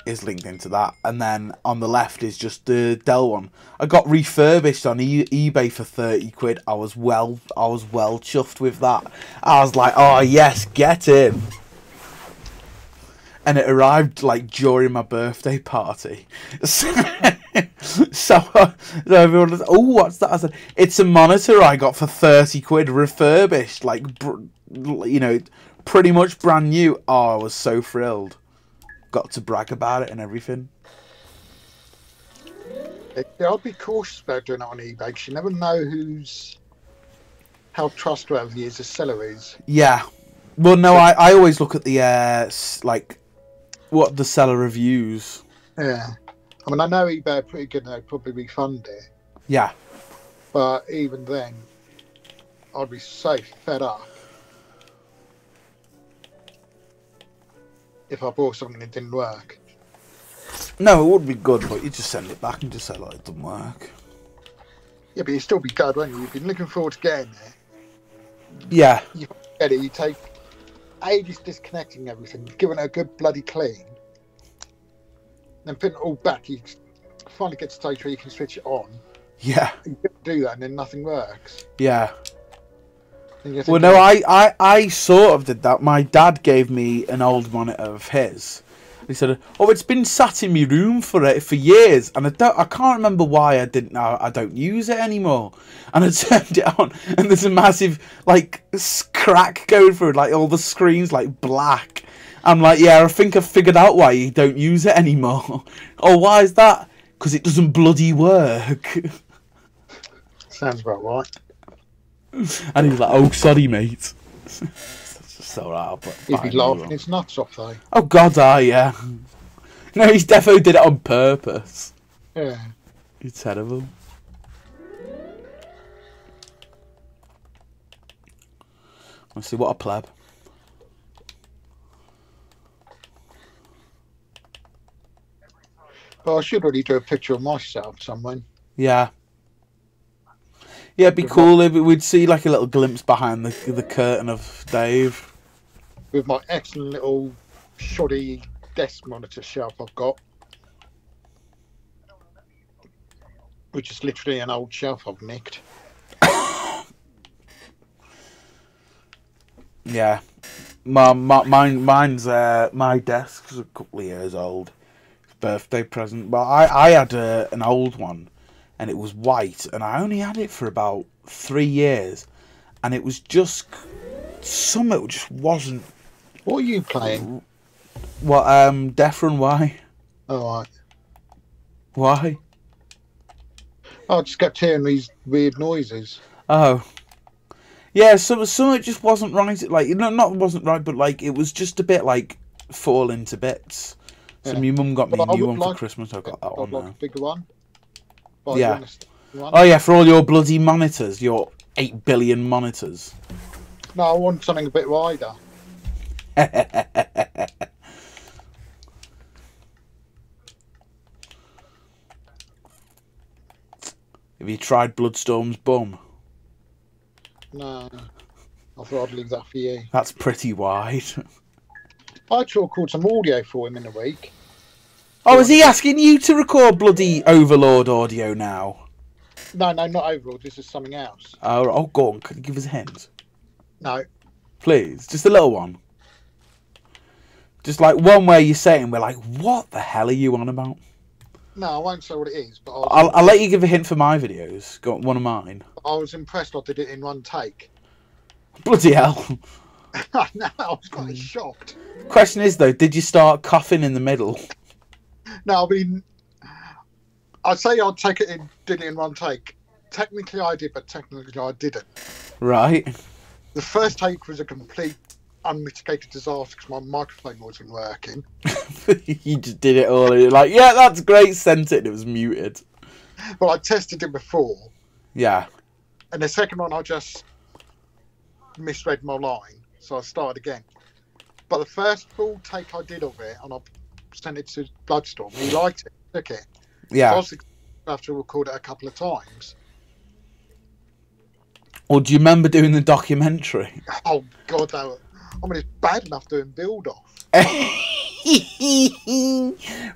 is linked into that. And then on the left is just the Dell one. I got refurbished on eBay for 30 quid. I was well chuffed with that. I was like, oh yes, get in. And it arrived like during my birthday party. So everyone was, oh, what's that? I said, it's a monitor I got for 30 quid refurbished, like, you know, pretty much brand new. Oh, I was so thrilled. Got to brag about it and everything. I'd be cautious about doing it on eBay because you never know how trustworthy the seller is. Yeah. Well, no, I always look at the like what the seller reviews. Yeah. I mean, I know eBay are pretty good and they'd probably refund it. Yeah. But even then, I'd be so fed up if I bought something that didn't work. No, it would be good, but you just send it back and just say, like, it doesn't work. Yeah, but you'd still be good, won't you? You've been looking forward to getting there. Yeah. You get it, you take ages disconnecting everything, giving it a good bloody clean, then putting it all back, you finally get to the stage where you can switch it on. Yeah. You do that and then nothing works. Yeah. Well, no, I sort of did that. My dad gave me an old monitor of his. He said, "Oh, it's been sat in my room for years, and I can't remember why I don't use it anymore." And I turned it on, and there's a massive like crack going through, like all the screens like black. I'm like, "Yeah, I think I've figured out why you don't use it anymore." "Oh, why is that?" "Because it doesn't bloody work." Sounds about right. And he's like, "Oh, sorry, mate." So right, but he'd be laughing his nuts off though. Oh God, yeah. No, he's definitely did it on purpose. Yeah. He's terrible. Let's see, what a pleb. Well, I should really do a picture of myself somewhere. Yeah. Yeah, it'd be cool if we'd see like a little glimpse behind the curtain of Dave. With my excellent little shoddy desk monitor shelf I've got. Which is literally an old shelf I've nicked. Yeah. Mine's my desk's a couple of years old. Birthday present. But I had an old one and it was white and I only had it for about 3 years and it was just something just wasn't. What are you playing? What, Death Run, why? Oh, right. Why? I just kept hearing these weird noises. Oh. Yeah, some it just wasn't right. Like, not wasn't right, but like it was just a bit like falling to bits. So my mum got me a new one for Christmas. I got that one now. A bigger one. Yeah. Oh yeah, for all your bloody monitors, your 8 billion monitors. No, I want something a bit wider. Have you tried Bloodstorm's bum? No. I thought I'd leave that for you. That's pretty wide. I actually recorded some audio for him in a week. Oh, is he asking you to record bloody Overlord audio now? No, not Overlord. This is something else. Oh, go on. Can you give us a hint? No. Please, just a little one. Just like one where you say it and we're like, what the hell are you on about? No, I won't say what it is, but I'll let you give a hint for my videos. Got one of mine. I was impressed I did it in one take. Bloody hell. No, I was quite shocked. Question is though, did you start coughing in the middle? No, I mean, I'd say did it in one take. Technically I did, but technically I didn't. Right. The first take was a complete unmitigated disaster because my microphone wasn't working. You just did it all. You're like, yeah, that's great. Sent it. And it was muted. Well, I tested it before. Yeah. And the second one, I just misread my line, so I started again. But the first full take I did of it, and I sent it to Bloodstorm. He liked it. Took it. Yeah. So I was have to record it a couple of times. Or do you remember doing the documentary? Oh God, it's bad enough doing build off.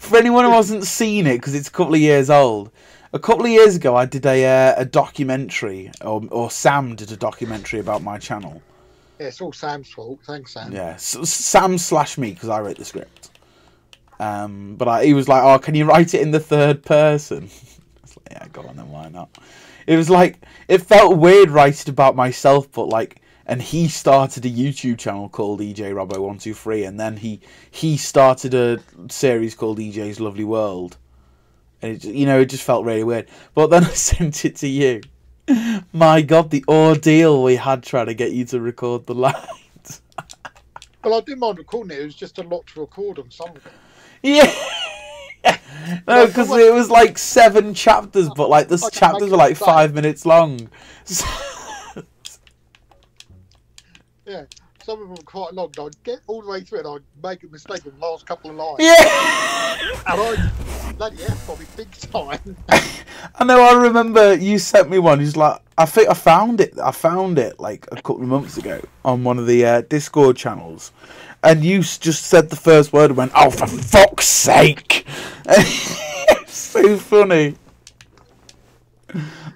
For anyone who hasn't seen it, because it's a couple of years old, a couple of years ago I did a documentary, or Sam did a documentary about my channel. Yeah, it's all Sam's fault. Thanks, Sam. Yeah, Sam/me, because I wrote the script. But he was like, "Oh, can you write it in the third person?" I was like, "Yeah, go on then, why not?" It was like, it felt weird writing about myself, but like, and he started a YouTube channel called EJ Robbo 123, and then he started a series called EJ's Lovely World, and it just felt really weird. But then I sent it to you. My God, the ordeal we had trying to get you to record the lines. Well, I didn't mind recording it. It was just a lot to record on some of it. Yeah. No, because it was like 7 chapters, but like the chapters were like 5 minutes long. Yeah, some of them were quite long. I'd get all the way through it and I'd make a mistake in the last couple of lines. Yeah! And I bloody F-bombed it big time. I know, I remember you sent me one. He's like, I think I found it like a couple of months ago on one of the Discord channels. And you just said the first word and went, "Oh, for fuck's sake!" It's so funny.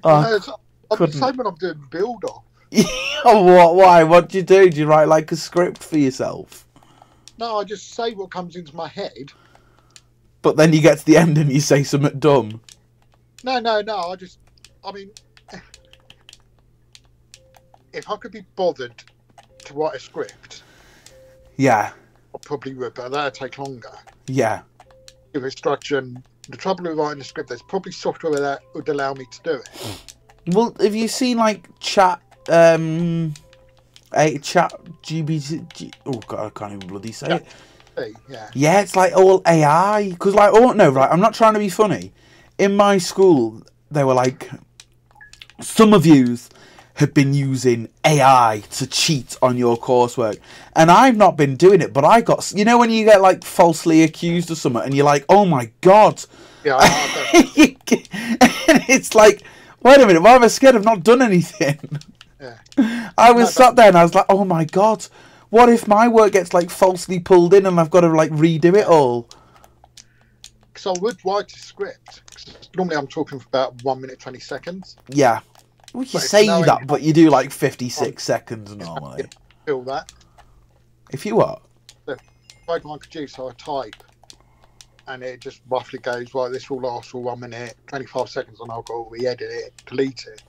I'm the same when I'm doing build-off. Oh, why? What do you do? Do you write like a script for yourself? No, I just say what comes into my head. But then you get to the end and you say something dumb. No. I mean, if I could be bothered to write a script, yeah, I probably would, but that'd take longer. Yeah. Give it structure, and the trouble with writing a script, there's probably software that would allow me to do it. Well, have you seen like chat GBT? Oh God, I can't even bloody say it. Yeah. Yeah, it's like all AI. Because like, oh no, right, I'm not trying to be funny. In my school, they were like, some of yous have been using AI to cheat on your coursework, and I've not been doing it, but I got, when you get like falsely accused of something and you're like, oh my God. Yeah. And it's like, wait a minute, why am I scared? I've not done anything. Yeah. I was sat there and I was like, oh my God, what if my work gets like falsely pulled in and I've got to like redo it all? Because I would write a script. Normally I'm talking for about 1 minute 20 seconds. Yeah. Well, you say that, but you do like 56 seconds normally. Feel that. If you what? So, if I go on producer, I type, and it just roughly goes, right, this will last for 1 minute, 25 seconds, and I'll go re-edit it, delete it.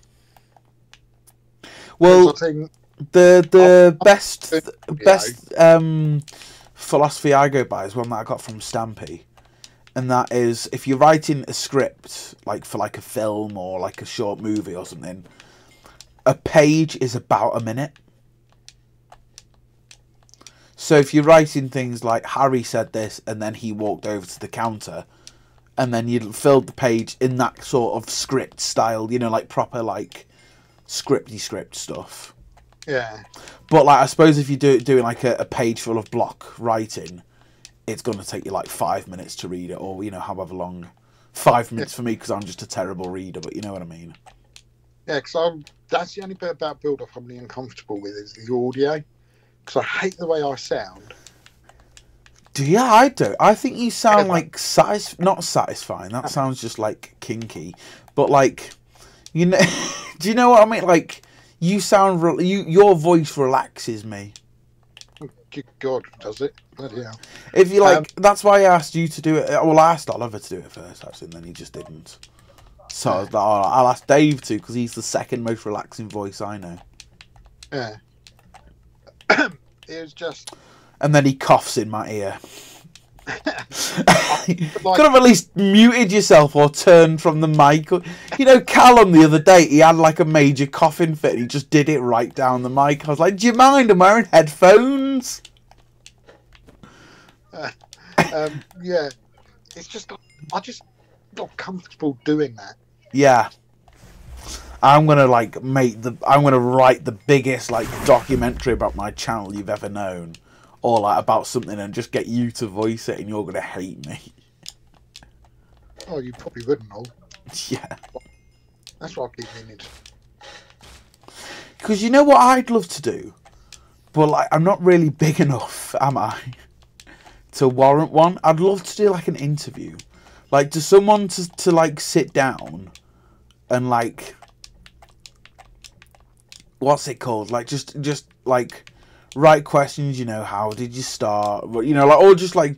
Well, the best philosophy I go by is one that I got from Stampy. And that is, if you're writing a script, like for like a film or like a short movie or something, a page is about a minute. So if you're writing things like Harry said this and then he walked over to the counter, and then you filled the page in that sort of script style, you know, like proper like script stuff. Yeah. But like I suppose if you're doing like a page full of block writing, it's going to take you like 5 minutes to read it, or you know, however long. 5 minutes for me because I'm just a terrible reader, but you know what I mean. Yeah, because that's the only bit about build-up I'm really uncomfortable with is the audio. Because I hate the way I sound. Yeah, I do. I think you sound like not satisfying. That sounds just like kinky. But like, you know, do you know what I mean? Like, you sound your voice relaxes me. Good God, does it? Bloody hell. If you like, that's why I asked you to do it. Well, I asked Oliver to do it first, actually, and then he just didn't. So I was like, oh, I'll ask Dave to, because he's the second most relaxing voice I know. Yeah. It was just... And then he coughs in my ear. Could have at least muted yourself or turned from the mic. You know, Callum the other day, he had like a major coughing fit and he just did it right down the mic. I was like, do you mind? I'm wearing headphones. Yeah. It's just, I just not comfortable doing that. Yeah. I'm gonna write the biggest like documentary about my channel you've ever known, or like about something, and just get you to voice it, and you're gonna hate me. Oh, you probably wouldn't know. Yeah. That's what I keep meaning. Because you know what I'd love to do, but like I'm not really big enough, am I, to warrant one? I'd love to do like an interview, like to someone to like sit down, and like. What's it called? Like just like write questions. You know, how did you start? You know, like or just like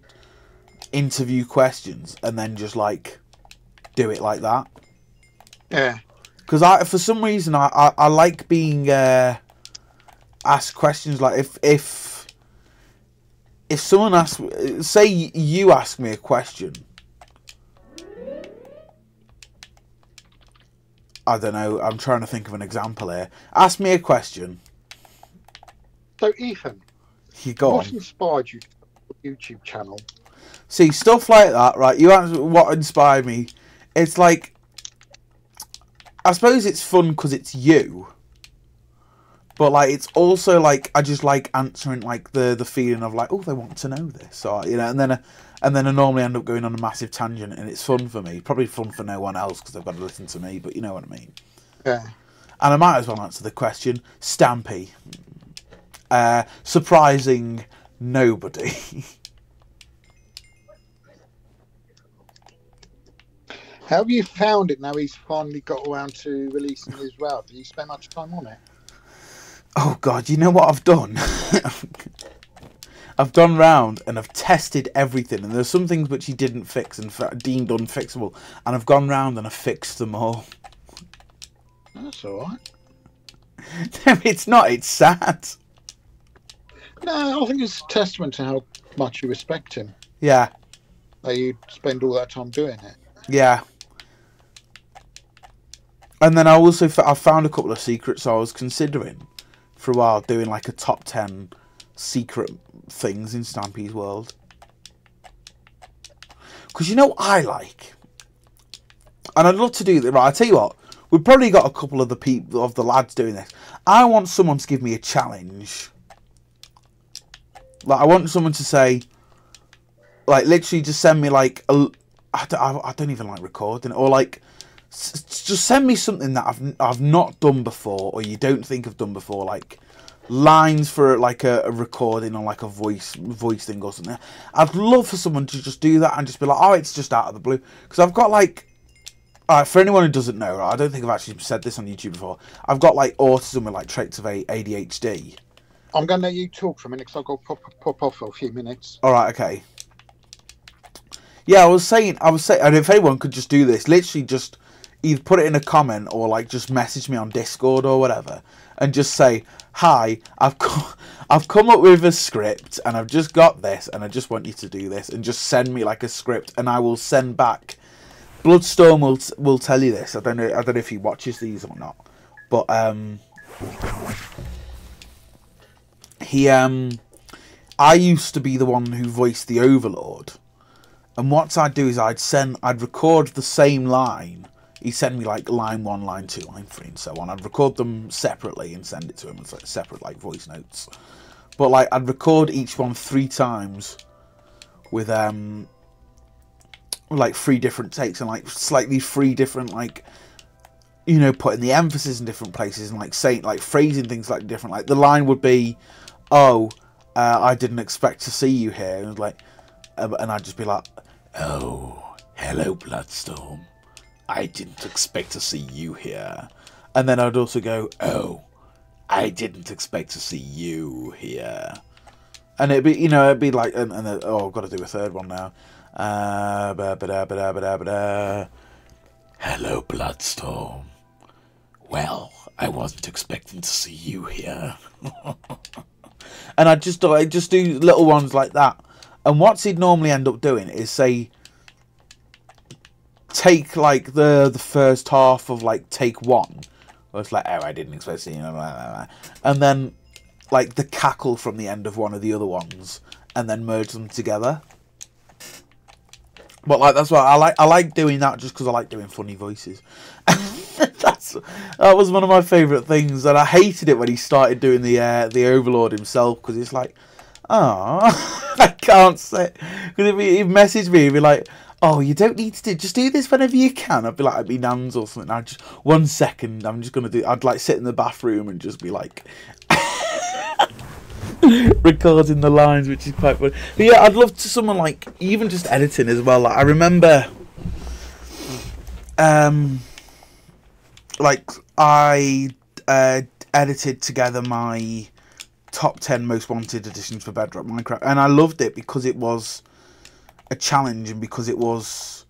interview questions, and then just like do it like that. Yeah. Because for some reason I like being asked questions. Like if someone asks, say you ask me a question. I don't know. I'm trying to think of an example here. Ask me a question. So, Ethan, what inspired you to your YouTube channel? See, stuff like that, right? You ask what inspired me. It's like, I suppose it's fun because it's you. But like, it's also like I just like answering like the feeling of like, oh, they want to know this, or you know, and then I normally end up going on a massive tangent, and it's fun for me. Probably fun for no one else because they've got to listen to me, but you know what I mean. Yeah. And I might as well answer the question. Stampy. Surprising nobody. How have you found it now he's finally got around to releasing it as well? Did you spend much time on it? Oh God, you know what I've done? I've gone round and I've tested everything, and there's some things which he didn't fix and deemed unfixable, and I've gone round and I've fixed them all. That's alright. No, it's not, it's sad. No, I think it's a testament to how much you respect him. Yeah. That you spend all that time doing it. Yeah. And then I also I found a couple of secrets I was considering for a while, doing like a top 10 secret things in Stampy's world. Because you know what I like? And I'd love to do that. Right, I'll tell you what. We've probably got a couple of the lads doing this. I want someone to give me a challenge. Like, I want someone to say, like, literally just send me like I don't even like recording it, or like just send me something that I've not done before, or you don't think I've done before, like lines for like a recording or like a voice thing or something. I'd love for someone to just do that and just be like, oh, it's just out of the blue. Because I've got like, for anyone who doesn't know, I don't think I've actually said this on YouTube before, I've got like autism with like traits of ADHD. I'm going to let you talk for a minute because I've got to pop off for a few minutes. Alright, okay. Yeah, I was saying, and if anyone could just do this, literally just either put it in a comment or like just message me on Discord or whatever, and just say, hi, I've come up with a script and I've just got this and I just want you to do this, and just send me like a script and I will send back. Bloodstorm will tell you this. I don't know if he watches these or not, but I used to be the one who voiced the Overlord, and what I'd do is I'd record the same line. He'd send me like line 1, line 2, line 3, and so on. I'd record them separately and send it to him as like separate like voice notes. But like I'd record each one 3 times with like 3 different takes and like slightly 3 different like, you know, putting the emphasis in different places and like saying like phrasing things like different. Like the line would be, "Oh, I didn't expect to see you here," and like, and I'd just be like, "Oh, hello, Bloodstorm. I didn't expect to see you here." And then I'd also go, "Oh, I didn't expect to see you here." And it'd be, you know, it'd be like, and oh, I've got to do a third one now. Hello, Bloodstorm. Well, I wasn't expecting to see you here. And I just do little ones like that. And what he'd normally end up doing is say, take like the first half of like take 1, where it's like, "Oh, I didn't expect to see you," and then like the cackle from the end of one of the other ones, and then merge them together. But like that's why I like doing that, just because I like doing funny voices. That was one of my favourite things, and I hated it when he started doing the Overlord himself, because it's like, oh, I can't say, because if he'd message me, he'd be like, "Oh, you don't need to just do this whenever you can." I'd be like, I'd be Nans or something. I'd just 1 second, I'm just gonna do. I'd like sit in the bathroom and just be like. Recording the lines, which is quite funny. But yeah, I'd love to someone like even just editing as well. Like I remember, like I edited together my top 10 most wanted editions for Bedrock Minecraft, and I loved it because it was a challenge and because it was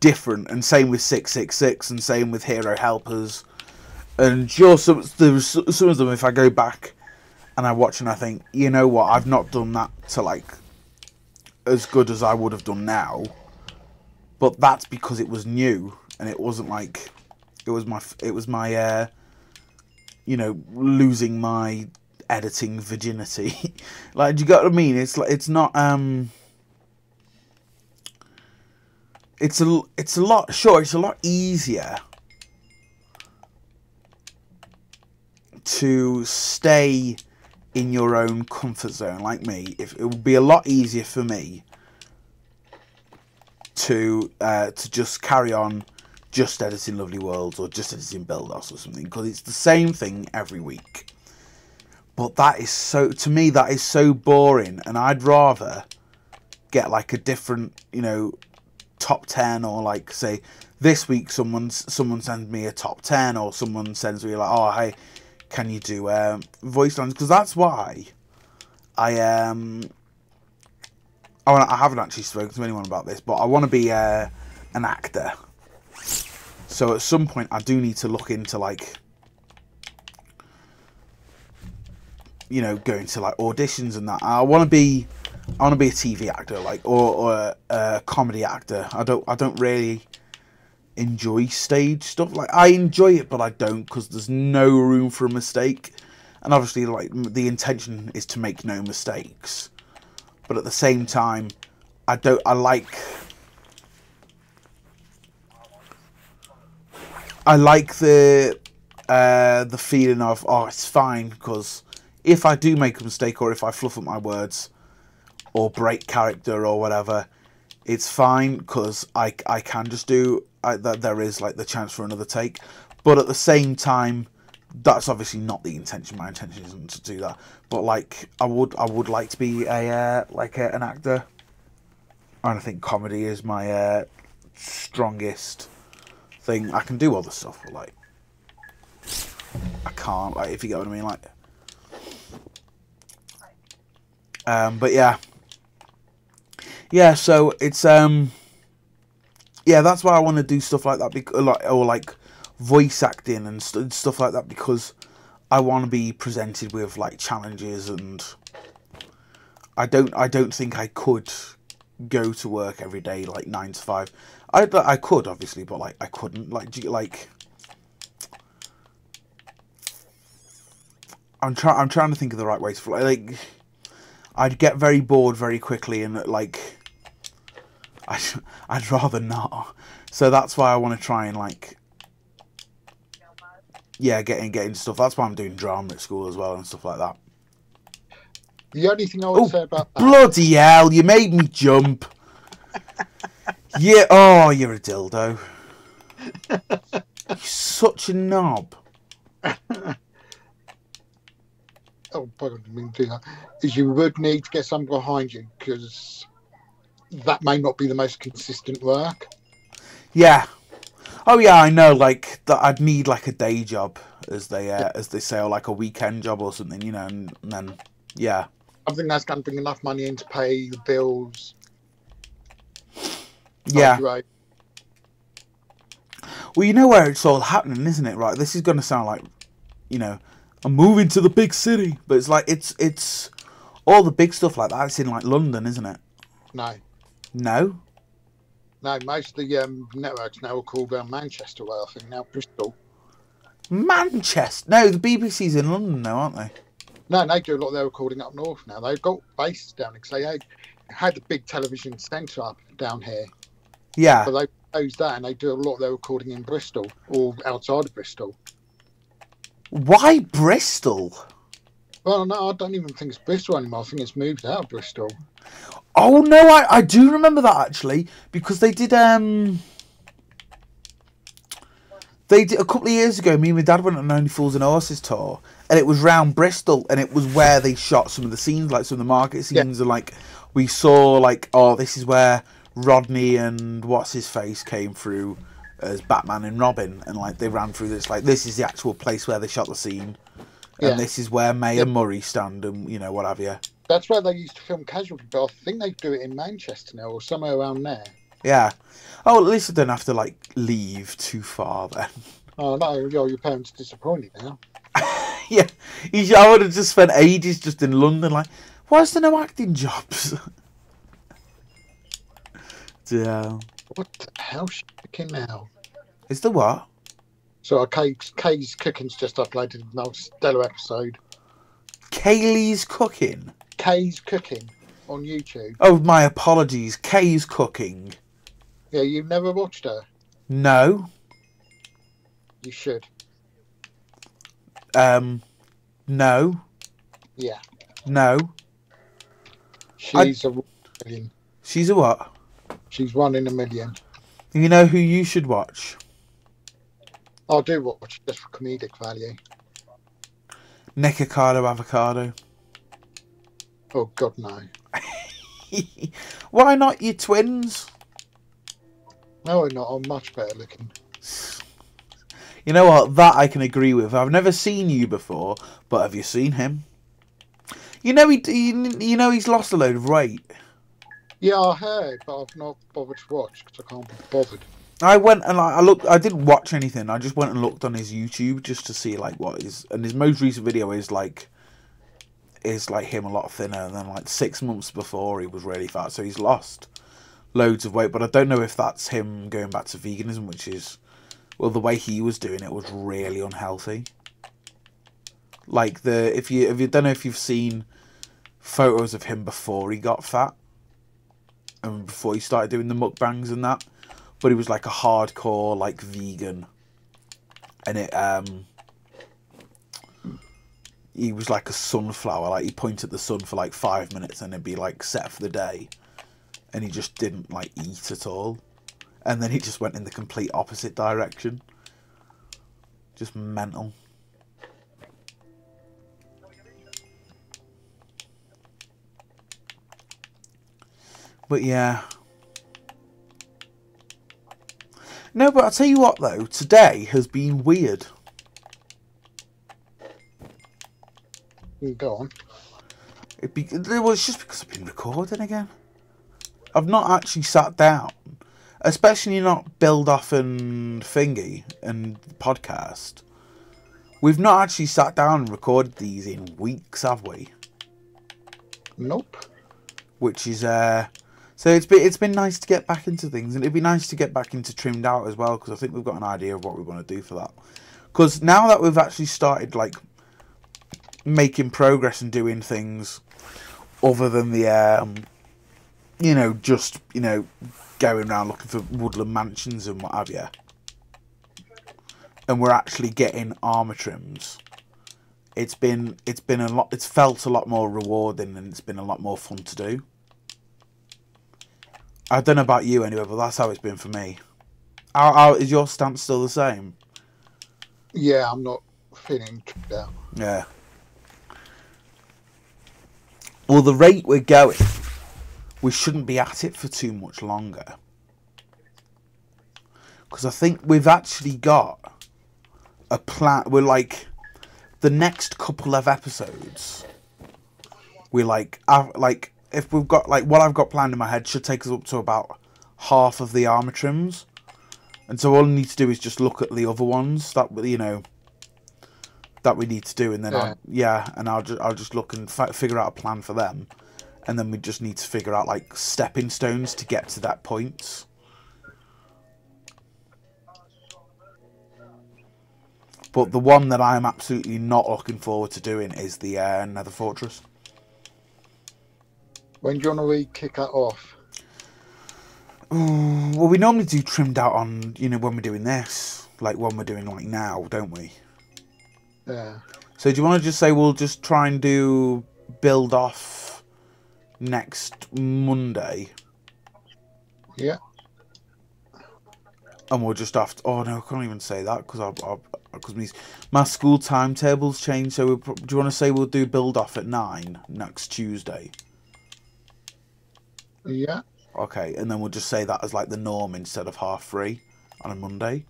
different. And same with 666, and same with Hero Helpers, and there was some of them. If I go back and I watch and I think, you know what, I've not done that to like as good as I would have done now, but that's because it was new and it wasn't like it was my you know, losing my editing virginity. Like, do you get what I mean? It's like it's not it's a lot easier to stay in your own comfort zone, like me. If it would be a lot easier for me to just carry on just editing Lovely Worlds or just editing Buildos or something, because it's the same thing every week. But that is so, to me, that is so boring, and I'd rather get like a different, you know, top 10, or like say this week someone sends me a top 10, or someone sends me like, "Oh, hey, can you do voice lines?" Because that's why I haven't actually spoken to anyone about this, but I want to be an actor. So at some point I do need to look into like, you know, going to like auditions and that. I want to be a TV actor, like, or a comedy actor. I don't really enjoy stage stuff. Like, I enjoy it, but I don't, because there's no room for a mistake. And obviously, like, the intention is to make no mistakes. But at the same time, I like the feeling of, oh, it's fine, because if I do make a mistake, or if I fluff up my words or break character or whatever, it's fine, because I can just do that. There is like the chance for another take, but at the same time, that's obviously not the intention. My intention isn't to do that, but like I would like to be an actor, and I think comedy is my strongest thing. I can do other stuff, but like I can't, like, if you get what I mean, like. But yeah, so it's yeah, that's why I want to do stuff like that, or like voice acting and stuff like that, because I want to be presented with like challenges, and I don't think I could go to work every day like 9 to 5. I could obviously, but like I couldn't, like, I'm trying to think of the right way to fly. Like, I'd get very bored very quickly, and like, I'd rather not. So that's why I want to try and like, yeah, getting stuff. That's why I'm doing drama at school as well and stuff like that. The only thing I would say about that... Bloody hell, you made me jump. Yeah, oh, you're a dildo. You're such a knob. Oh, pardon me, do that. Is you would need to get someone behind you, because that may not be the most consistent work. Yeah. Oh yeah, I know. Like that, I'd need like a day job, as they say, or like a weekend job or something, you know, and then yeah. I think that's going to bring enough money in to pay the bills. Yeah. Right. Well, you know where it's all happening, isn't it? Right. This is going to sound like, you know, I'm moving to the big city, but it's like it's all the big stuff like that. It's in like London, isn't it? No. No. No, most of the networks now are called Manchester. Well, I think now Bristol. Manchester? No, the BBC's in London now, aren't they? No, they do a lot of their recording up north now. They've got bases down here, because they had the big television centre up down here. Yeah. But they closed that, and they do a lot of their recording in Bristol, or outside of Bristol. Why Bristol? Well, no, I don't even think it's Bristol anymore. I think it's moved out of Bristol. Oh, no, I do remember that, actually, because they did, a couple of years ago, me and my dad went on an Only Fools and Horses tour, and it was round Bristol, and it was where they shot some of the scenes, like some of the market scenes, and like, we saw, like, oh, this is where Rodney and what's-his-face came through as Batman and Robin, and like, they ran through this, like, this is the actual place where they shot the scene, and this is where May and Murray stand, and, you know, what have you. That's where they used to film Casualty, but I think they do it in Manchester now, or somewhere around there. Yeah. Oh, at least I don't have to, like, leave too far then. Oh, no, your parents are disappointed now. Yeah. I would have just spent ages just in London, like, why is there no acting jobs? Yeah. What the hell's she cooking now? Is the what? So, Kay's Cooking's just uploaded another stellar episode. Kaylee's Cooking? Kay's Cooking on YouTube. Oh, my apologies. Kay's Cooking. Yeah, you've never watched her? No. You should. No. Yeah. No. She's a million. She's a what? She's 1 in a million. You know who you should watch? I do watch, just for comedic value. Nikocado Avocado. Oh, God, no. Why not? You twins? No, we're not. I'm much better looking. You know what? That I can agree with. I've never seen you before, but have you seen him? You know he's lost a load of weight. Yeah, I heard, but I've not bothered to watch because I can't be bothered. I went and I looked. I didn't watch anything. I just went and looked on his YouTube just to see like what is. And his most recent video is like him a lot thinner. And then like 6 months before he was really fat, so he's lost loads of weight. But I don't know if that's him going back to veganism, which is, well, the way he was doing it was really unhealthy. Like if you don't know if you've seen photos of him before he got fat and before he started doing the mukbangs and that. But he was like a hardcore like vegan, and he was like a sunflower. Like he pointed at the sun for like 5 minutes and it'd be like set for the day, and he just didn't like eat at all, and then he just went in the complete opposite direction. Just mental. But yeah. No, but I'll tell you what, though. Today has been weird. Go on. It's just because I've been recording again. I've not actually sat down. Especially not Build Off and Thingy and podcast. We've not actually sat down and recorded these in weeks, have we? Nope. Which is... So it's been nice to get back into things, and it'd be nice to get back into Trimmed Out as well, because I think we've got an idea of what we want to do for that. Because now that we've actually started like making progress and doing things other than the just going around looking for woodland mansions and what have you. And we're actually getting armor trims. It's been a lot. It's felt a lot more rewarding, and it's been a lot more fun to do. I don't know about you anyway, but that's how it's been for me. How is your stance still the same? Yeah, I'm not feeling tripped out. Yeah. Well, the rate we're going, we shouldn't be at it for too much longer. Because I think we've actually got a plan. We're like, the next couple of episodes, we're like if we've got, like, what I've got planned in my head should take us up to about half of the armor trims. And so all I need to do is just look at the other ones that, that we need to do, and then I'll just look and figure out a plan for them, and then we just need to figure out like stepping stones to get to that point. But the one that I'm absolutely not looking forward to doing is the Nether Fortress. When do you want to kick that off? Well, we normally do trimmed out on, when we're doing this, like when we're doing like now, don't we? Yeah. So do you want to just say we'll just try and do build off next Monday? Yeah. And we'll just have to... Oh, no, I can't even say that because my school timetable's changed. So do you want to say we'll do build off at 9 next Tuesday? Yeah. Okay, and then we'll just say that as like the norm instead of 3:30 on a Monday.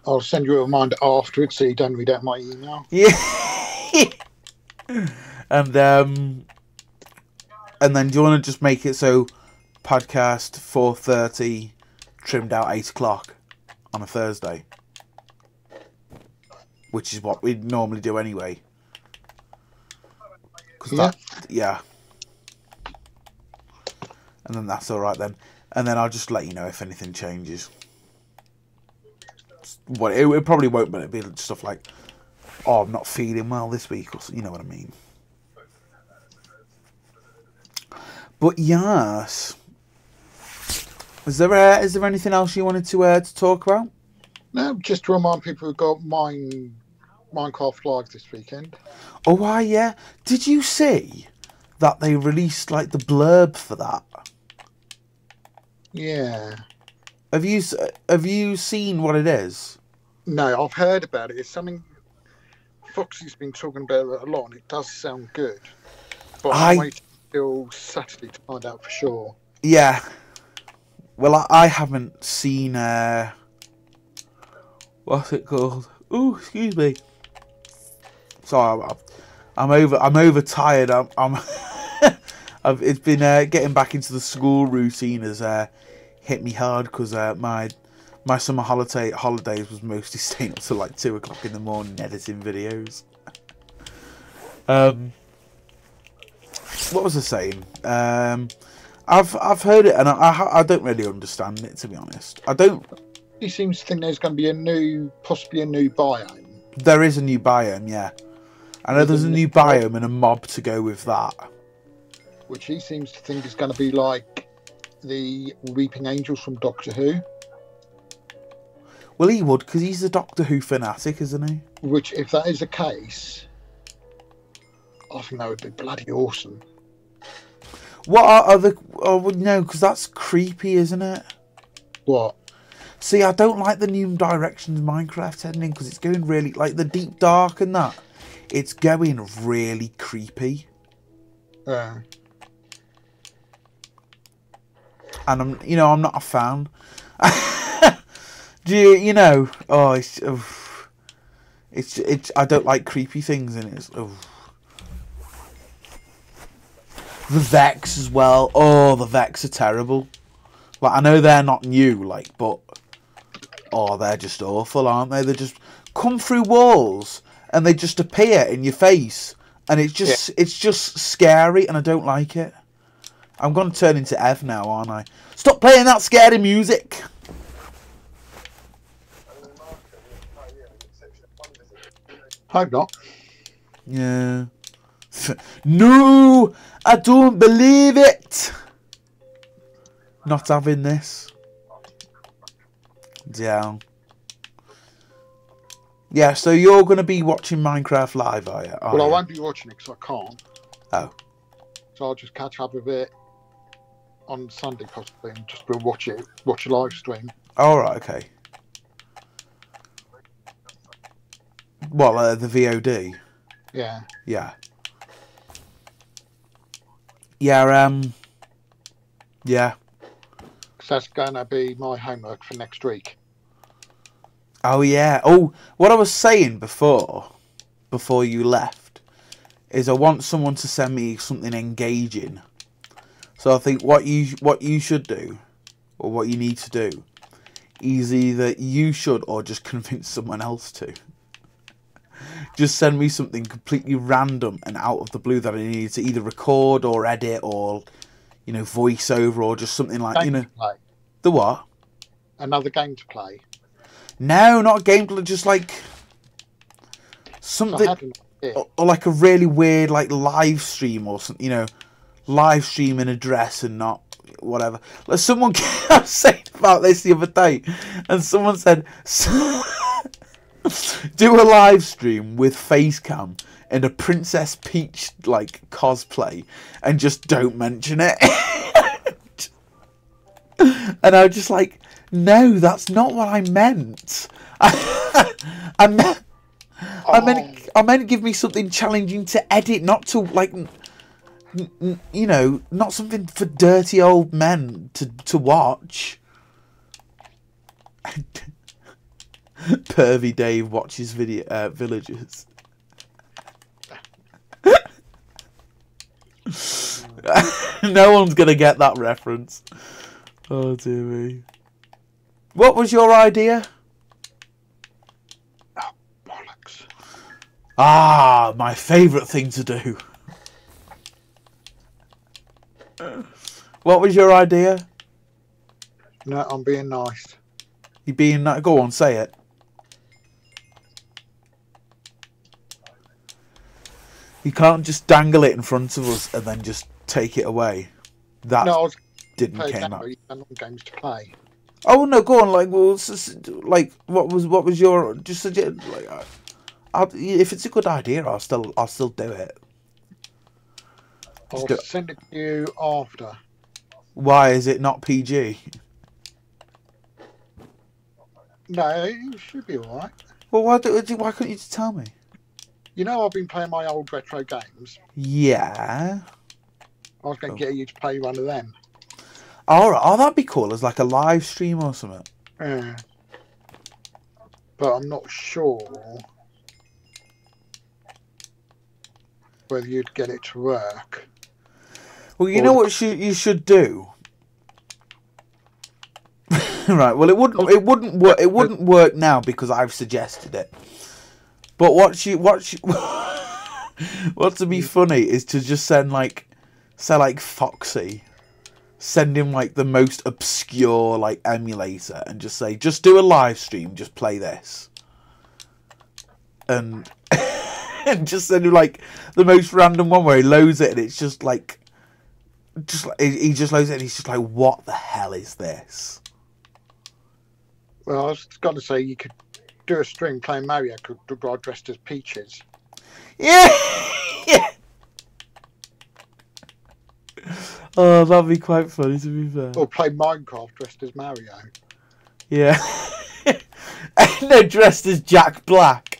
I'll send you a reminder afterwards so you don't read out my email. Yeah. And then do you want to just make it so podcast 4:30, trimmed out 8 o'clock on a Thursday, which is what we'd normally do anyway. Yeah. And then that's all right then. And then I'll just let you know if anything changes. Well, it probably won't, but it'll be stuff like, oh, I'm not feeling well this week, or you know what I mean. But yes, is there anything else you wanted to talk about? No, just to remind people who got Minecraft Live this weekend. Oh, yeah. Did you see that they released like the blurb for that? Yeah. Have you seen what it is? No, I've heard about it. It's something Foxy's been talking about it a lot, and it does sound good. But I'm waiting till Saturday to find out for sure. Yeah. Well, I haven't seen what's it called? Oh, excuse me. Sorry, I'm overtired. It's been getting back into the school routine has hit me hard because my summer holidays was mostly staying up till like 2 o'clock in the morning editing videos. What was I saying? I've heard it and I don't really understand it, to be honest. I don't. He seems to think there's going to be possibly a new biome. There is a new biome, yeah. I know there's a new biome and a mob to go with that. Which he seems to think is going to be like the Weeping Angels from Doctor Who. Well, he would, because he's a Doctor Who fanatic, isn't he? Which, if that is the case, I think that would be bloody awesome. What are the... Oh, no, because that's creepy, isn't it? What? See, I don't like the new directions Minecraft heading in, because it's going really... Like, the deep dark and that. It's going really creepy. Yeah. And I'm not a fan. Do you know? Oh, it's. I don't like creepy things, and it's. Oh. The Vex as well. Oh, the Vex are terrible. Like, I know they're not new, like, but oh, they're just awful, aren't they? They just come through walls and they just appear in your face, and it's just scary, and I don't like it. I'm going to turn into Ev now, aren't I? Stop playing that scary music. Hope not. Yeah. No, I don't believe it. Not having this. Yeah. Yeah, so you're going to be watching Minecraft Live, are you? Well, I won't be watching it because I can't. Oh. So I'll just catch up with it on Sunday possibly and just watch a live stream. All right, okay. What, the VOD? Yeah. Yeah. Yeah, yeah. So that's going to be my homework for next week. Oh, yeah. Oh, what I was saying before you left, is I want someone to send me something engaging. So I think what you should do, or what you need to do, is either you should or just convince someone else to. Just send me something completely random and out of the blue that I need to either record or edit or, you know, voice over or just something like, you know. The what? Another game to play. No, not a game, just like something, or like a really weird like live stream or something, you know, live stream in a dress and not whatever. Like someone I was saying about this the other day, and someone said, do a live stream with face cam and a Princess Peach like cosplay, and just don't mention it. And I was just like, no, that's not what I meant. I meant give me something challenging to edit, not to like, you know, not something for dirty old men to watch. Pervy Dave watches villagers. No one's gonna get that reference. Oh dear me. What was your idea? Oh, bollocks. Ah, my favourite thing to do. What was your idea? No, I'm being nice. You being nice? Go on, say it. You can't just dangle it in front of us and then just take it away. That didn't came out. Games to play. Oh no, go on. Like, well, like, what was your just suggest? Like, if it's a good idea, I'll still do it. I'll send it to you after. Why is it not PG? No, it should be all right. Well, why couldn't you just tell me? You know, I've been playing my old retro games. Yeah. I was going to get you to play one of them. Alright, oh, that'd be cool as like a live stream or something. Yeah. But I'm not sure whether you'd get it to work. Well, you know what you should do. Right. Well, it wouldn't work now because I've suggested it. But what to be funny is to just send like, say like Foxy. Send him like the most obscure like emulator and just say, just do a live stream, just play this, and and just send him like the most random one where he loads it and it's just like he just loads it and he's just like, what the hell is this? Well, I was going to say you could do a stream playing Mario dressed as Peaches. Yeah. Yeah. Oh, that'd be quite funny, to be fair. Or play Minecraft dressed as Mario. Yeah. And they're dressed as Jack Black.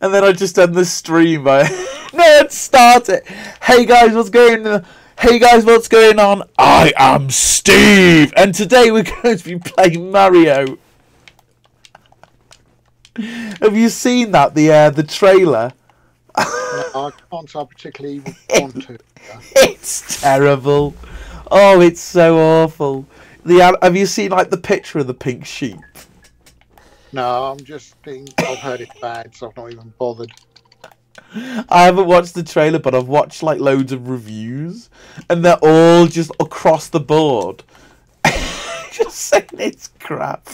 And then I just end the stream by... No, let's start it. Hey guys, what's going on? Hey guys, what's going on? I am Steve. And today we're going to be playing Mario. Have you seen that? The trailer? No, I can't. I particularly want to. It's terrible. Oh, it's so awful. Have you seen like the picture of the pink sheep? No, I'm just I've heard it's bad, so I've not even bothered. I haven't watched the trailer, but I've watched like loads of reviews, and they're all just across the board just saying it's crap.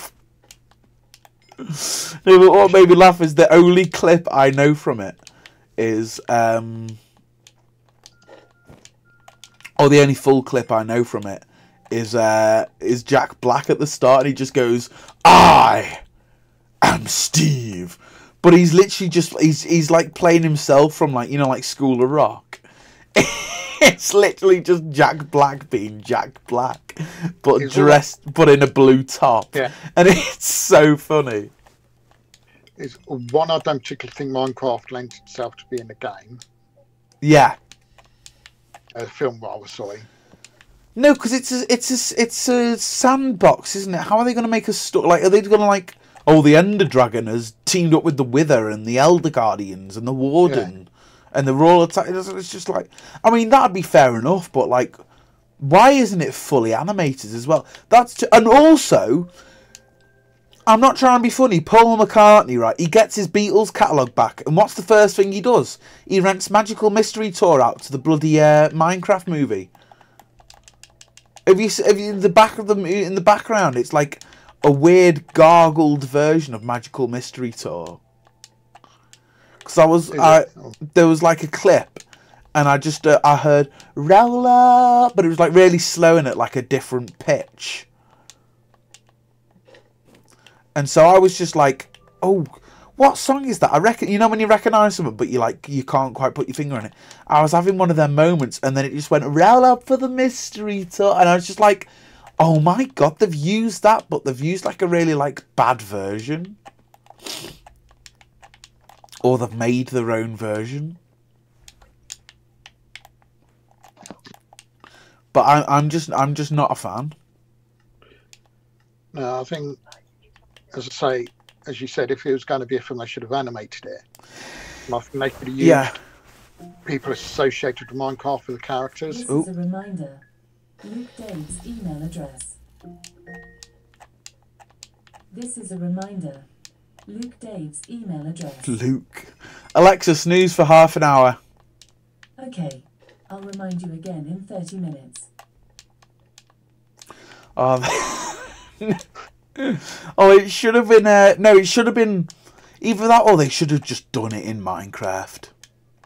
No, but what made me laugh is the only clip I know from it is, or the only full clip I know from it is Jack Black at the start, and he just goes, "I am Steve," but he's literally just he's like playing himself from like, you know, like School of Rock. It's literally just Jack Black being Jack Black, but but in a blue top. Yeah, and it's so funny. Is one, I don't particularly think Minecraft lends itself to being a game. Yeah. A film, rather, sorry. No, because it's a sandbox, isn't it? How are they going to make a story? Like, are they going to like, oh, the Ender Dragon has teamed up with the Wither and the Elder Guardians and the Warden, and they're all attacking? It's just like, I mean, that'd be fair enough, but like, why isn't it fully animated as well? And also, I'm not trying to be funny, Paul McCartney, right? He gets his Beatles catalogue back, and what's the first thing he does? He rents Magical Mystery Tour out to the bloody Minecraft movie. Have you in the background? It's like a weird gargled version of Magical Mystery Tour. Because there was like a clip, and I heard roll up, but it was like really slow and at like a different pitch. And so I was just like, oh, what song is that? I reckon, you know, when you recognise something, but you can't quite put your finger on it. I was having one of their moments, and then it just went, roll up for the mystery tour. And I was just like, oh my God, they've used that, but they've used like a really like bad version. Or they've made their own version. But I'm just not a fan. No, I think, as I say, as you said, if it was going to be a film, they should have animated it. And I think they could have used people associated with Minecraft for the characters. This is a reminder. Luke Dave's email address. This is a reminder. Luke Dave's email address. Luke. Alexa, snooze for half an hour. Okay. I'll remind you again in 30 minutes. Oh, it should have been... no, it should have been... Either that or they should have just done it in Minecraft.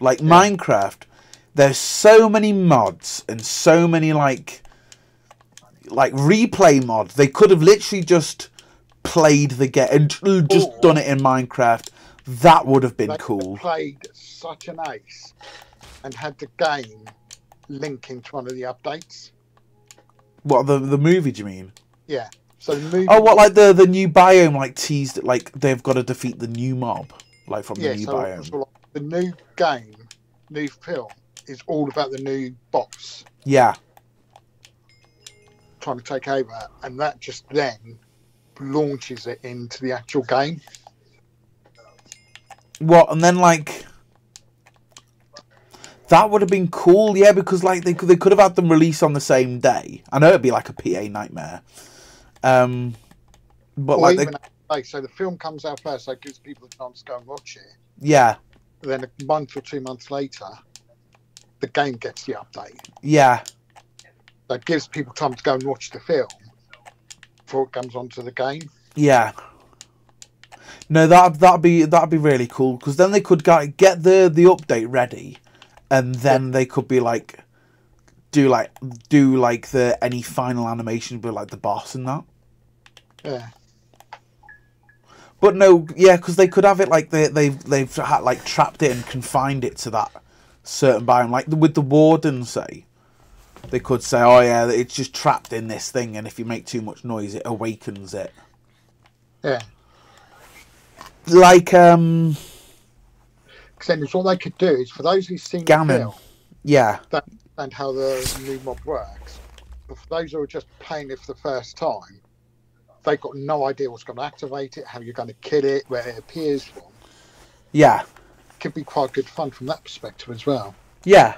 Like, Minecraft, there's so many mods and so many, like replay mods. They could have literally just played the game and just done it in Minecraft. That would have been cool. They played such an ace and had the game link into one of the updates. What, the movie, do you mean? Yeah. So the movie... Oh, what, like the new biome, like teased, like they've got to defeat the new mob, like from the new biome. So the new game, new film, is all about the new boss. Yeah. Trying to take over, and that just then launches it into the actual game. What, and then like... That would have been cool, yeah, because like they could have had them release on the same day. I know it'd be like a PA nightmare. But or like even so the film comes out first, so it gives people the chance to go and watch it. Yeah. Then a month or 2 months later, the game gets the update. Yeah. That gives people time to go and watch the film before it comes onto the game. Yeah. No, that'd be really cool, because then they could get the update ready, and then they could be like do the any final animation with like the boss and that. Yeah. But no, yeah, because they could have it like they've had, like trapped it and confined it to that certain biome, like with the Warden. Say they could say, oh yeah, it's just trapped in this thing, and if you make too much noise, it awakens it. Yeah. Like Because then what they could do is, for those who've seen Ganon. the film, Yeah. And how the new mob works, but for those who are just playing it for the first time, they've got no idea what's going to activate it, how you're going to kill it, where it appears from. Yeah. Could be quite good fun from that perspective as well. Yeah.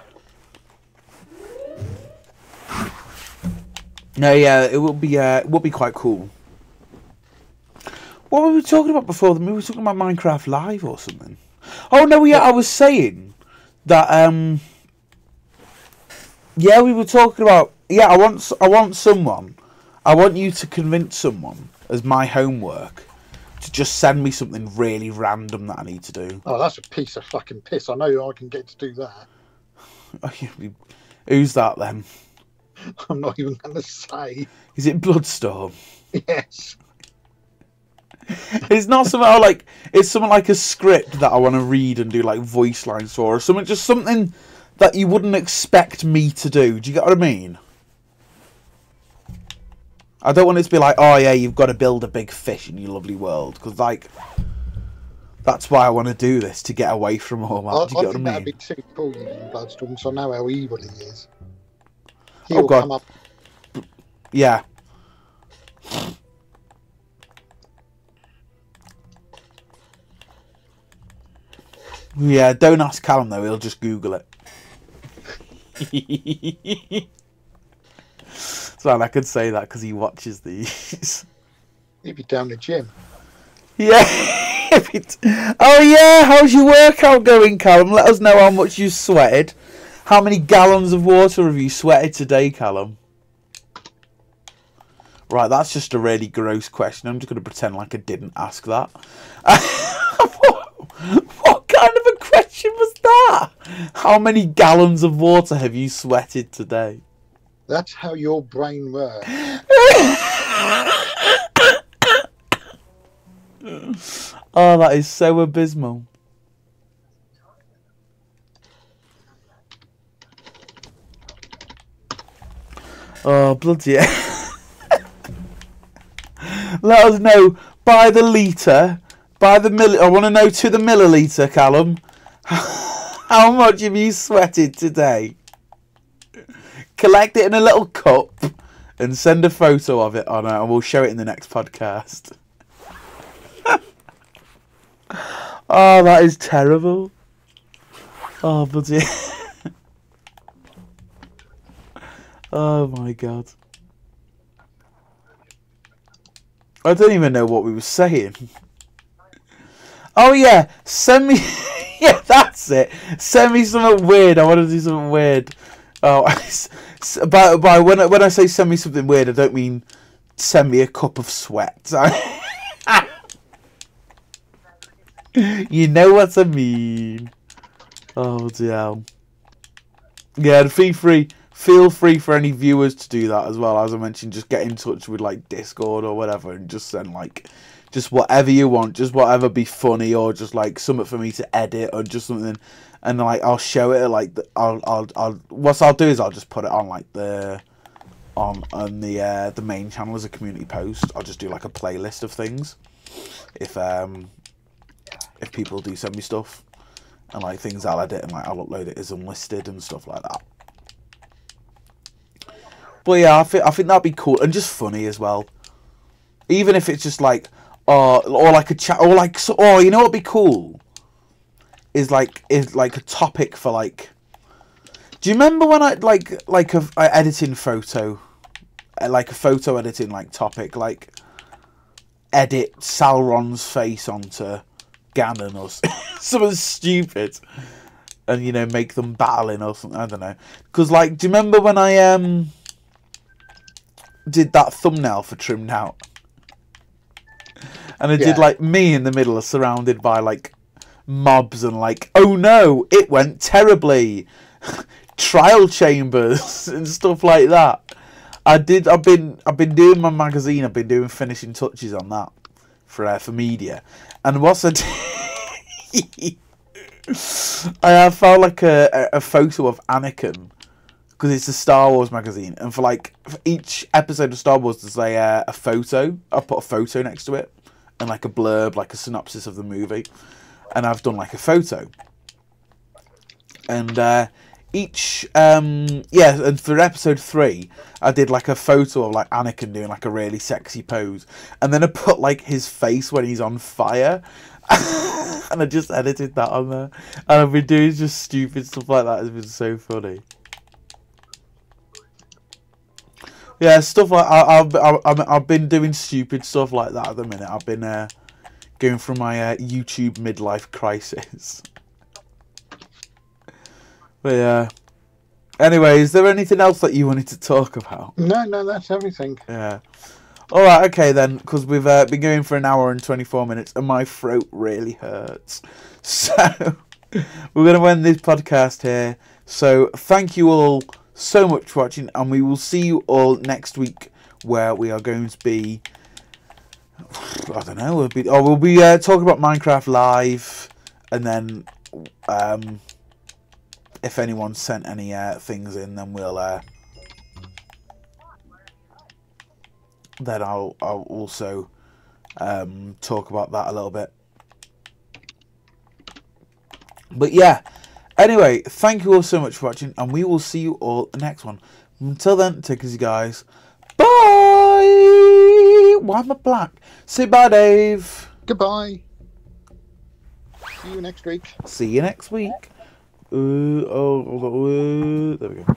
No, yeah, it would be quite cool. What were we talking about before? We were talking about Minecraft Live or something. Oh no, yeah, I was saying that yeah, we were talking about, yeah, I want you to convince someone as my homework to just send me something really random that I need to do. Oh, that's a piece of fucking piss. I know I can get to do that. Who's that then? I'm not even going to say. Is it Bloodstorm? Yes. It's not something like, it's something like a script that I want to read and do like voice lines for, or something, just something that you wouldn't expect me to do. Do you get what I mean? I don't want it to be like, oh yeah, you've got to build a big fish in your lovely world, because like, that's why I want to do this, to get away from all that. Do you get what I mean? That'd be too cool, using Bloodstorm, so I know how evil he is. He'll come up. Yeah. Yeah, don't ask Callum though, he'll just Google it. So I could say that because he watches these. He'd be down the gym. Yeah. Oh yeah, how's your workout going, Callum? Let us know how much you sweated. How many gallons of water have you sweated today, Callum? Right, that's just a really gross question. I'm just going to pretend like I didn't ask that. What kind of a question was that? How many gallons of water have you sweated today? That's how your brain works. Oh, that is so abysmal. Oh, bloody hell. Let us know by the litre, by the I want to know to the milliliter, Callum. How much have you sweated today? Collect it in a little cup and send a photo of it on it, and we'll show it in the next podcast. Oh, that is terrible. Oh, bloody. Oh my god. I don't even know what we were saying. Oh yeah, send me. Yeah, that's it. Send me something weird. I want to do something weird. Oh, by when I say send me something weird, I don't mean send me a cup of sweat. You know what I mean. Oh dear. Yeah, feel free for any viewers to do that as well. As I mentioned, just get in touch with like Discord or whatever, and just send like just whatever you want, just whatever be funny, or just like something for me to edit, or just something, and like I'll show it. Like what I'll do is I'll just put it on like the main channel as a community post. I'll just do like a playlist of things if people do send me stuff, and like things I'll edit and like I'll upload it as unlisted and stuff like that. But yeah, I think that'd be cool and just funny as well. Even if it's just like, or like a chat, or like, you know what'd be cool? Is like a topic for like. Do you remember when I like a editing photo, like a photo editing like topic, like edit Sauron's face onto Ganon or something stupid, and you know make them battling or something. I don't know. Because like, do you remember when I did that thumbnail for Trimmed Out, and I did like me in the middle, surrounded by like mobs, and like, oh no, it went terribly, trial chambers and stuff like that. I've been doing my magazine. I've been doing finishing touches on that for media, and what's I I found like a photo of Anakin. Because it's a Star Wars magazine, and for each episode of Star Wars, there's a photo. I put a photo next to it, and like a blurb, like a synopsis of the movie, and I've done like a photo. And and for episode 3, I did like a photo of like Anakin doing like a really sexy pose, and then I put like his face when he's on fire, and I just edited that on there, and I've been doing just stupid stuff like that. It's been so funny. Yeah, stuff like I've been doing stupid stuff like that at the minute. I've been going through my YouTube midlife crisis. But yeah. Anyway, is there anything else that you wanted to talk about? No, that's everything. Yeah. All right, okay then, because we've been going for an hour and 24 minutes, and my throat really hurts. So we're going to end this podcast here. So thank you all so much for watching, and we will see you all next week, where we are going to be. I don't know. We'll be talking about Minecraft Live, and then if anyone sent any things in, then I'll also talk about that a little bit. But yeah, anyway, thank you all so much for watching, and we will see you all the next one. Until then, take it easy, guys. Bye! Why am I black? Say bye, Dave. Goodbye. See you next week. See you next week. There we go.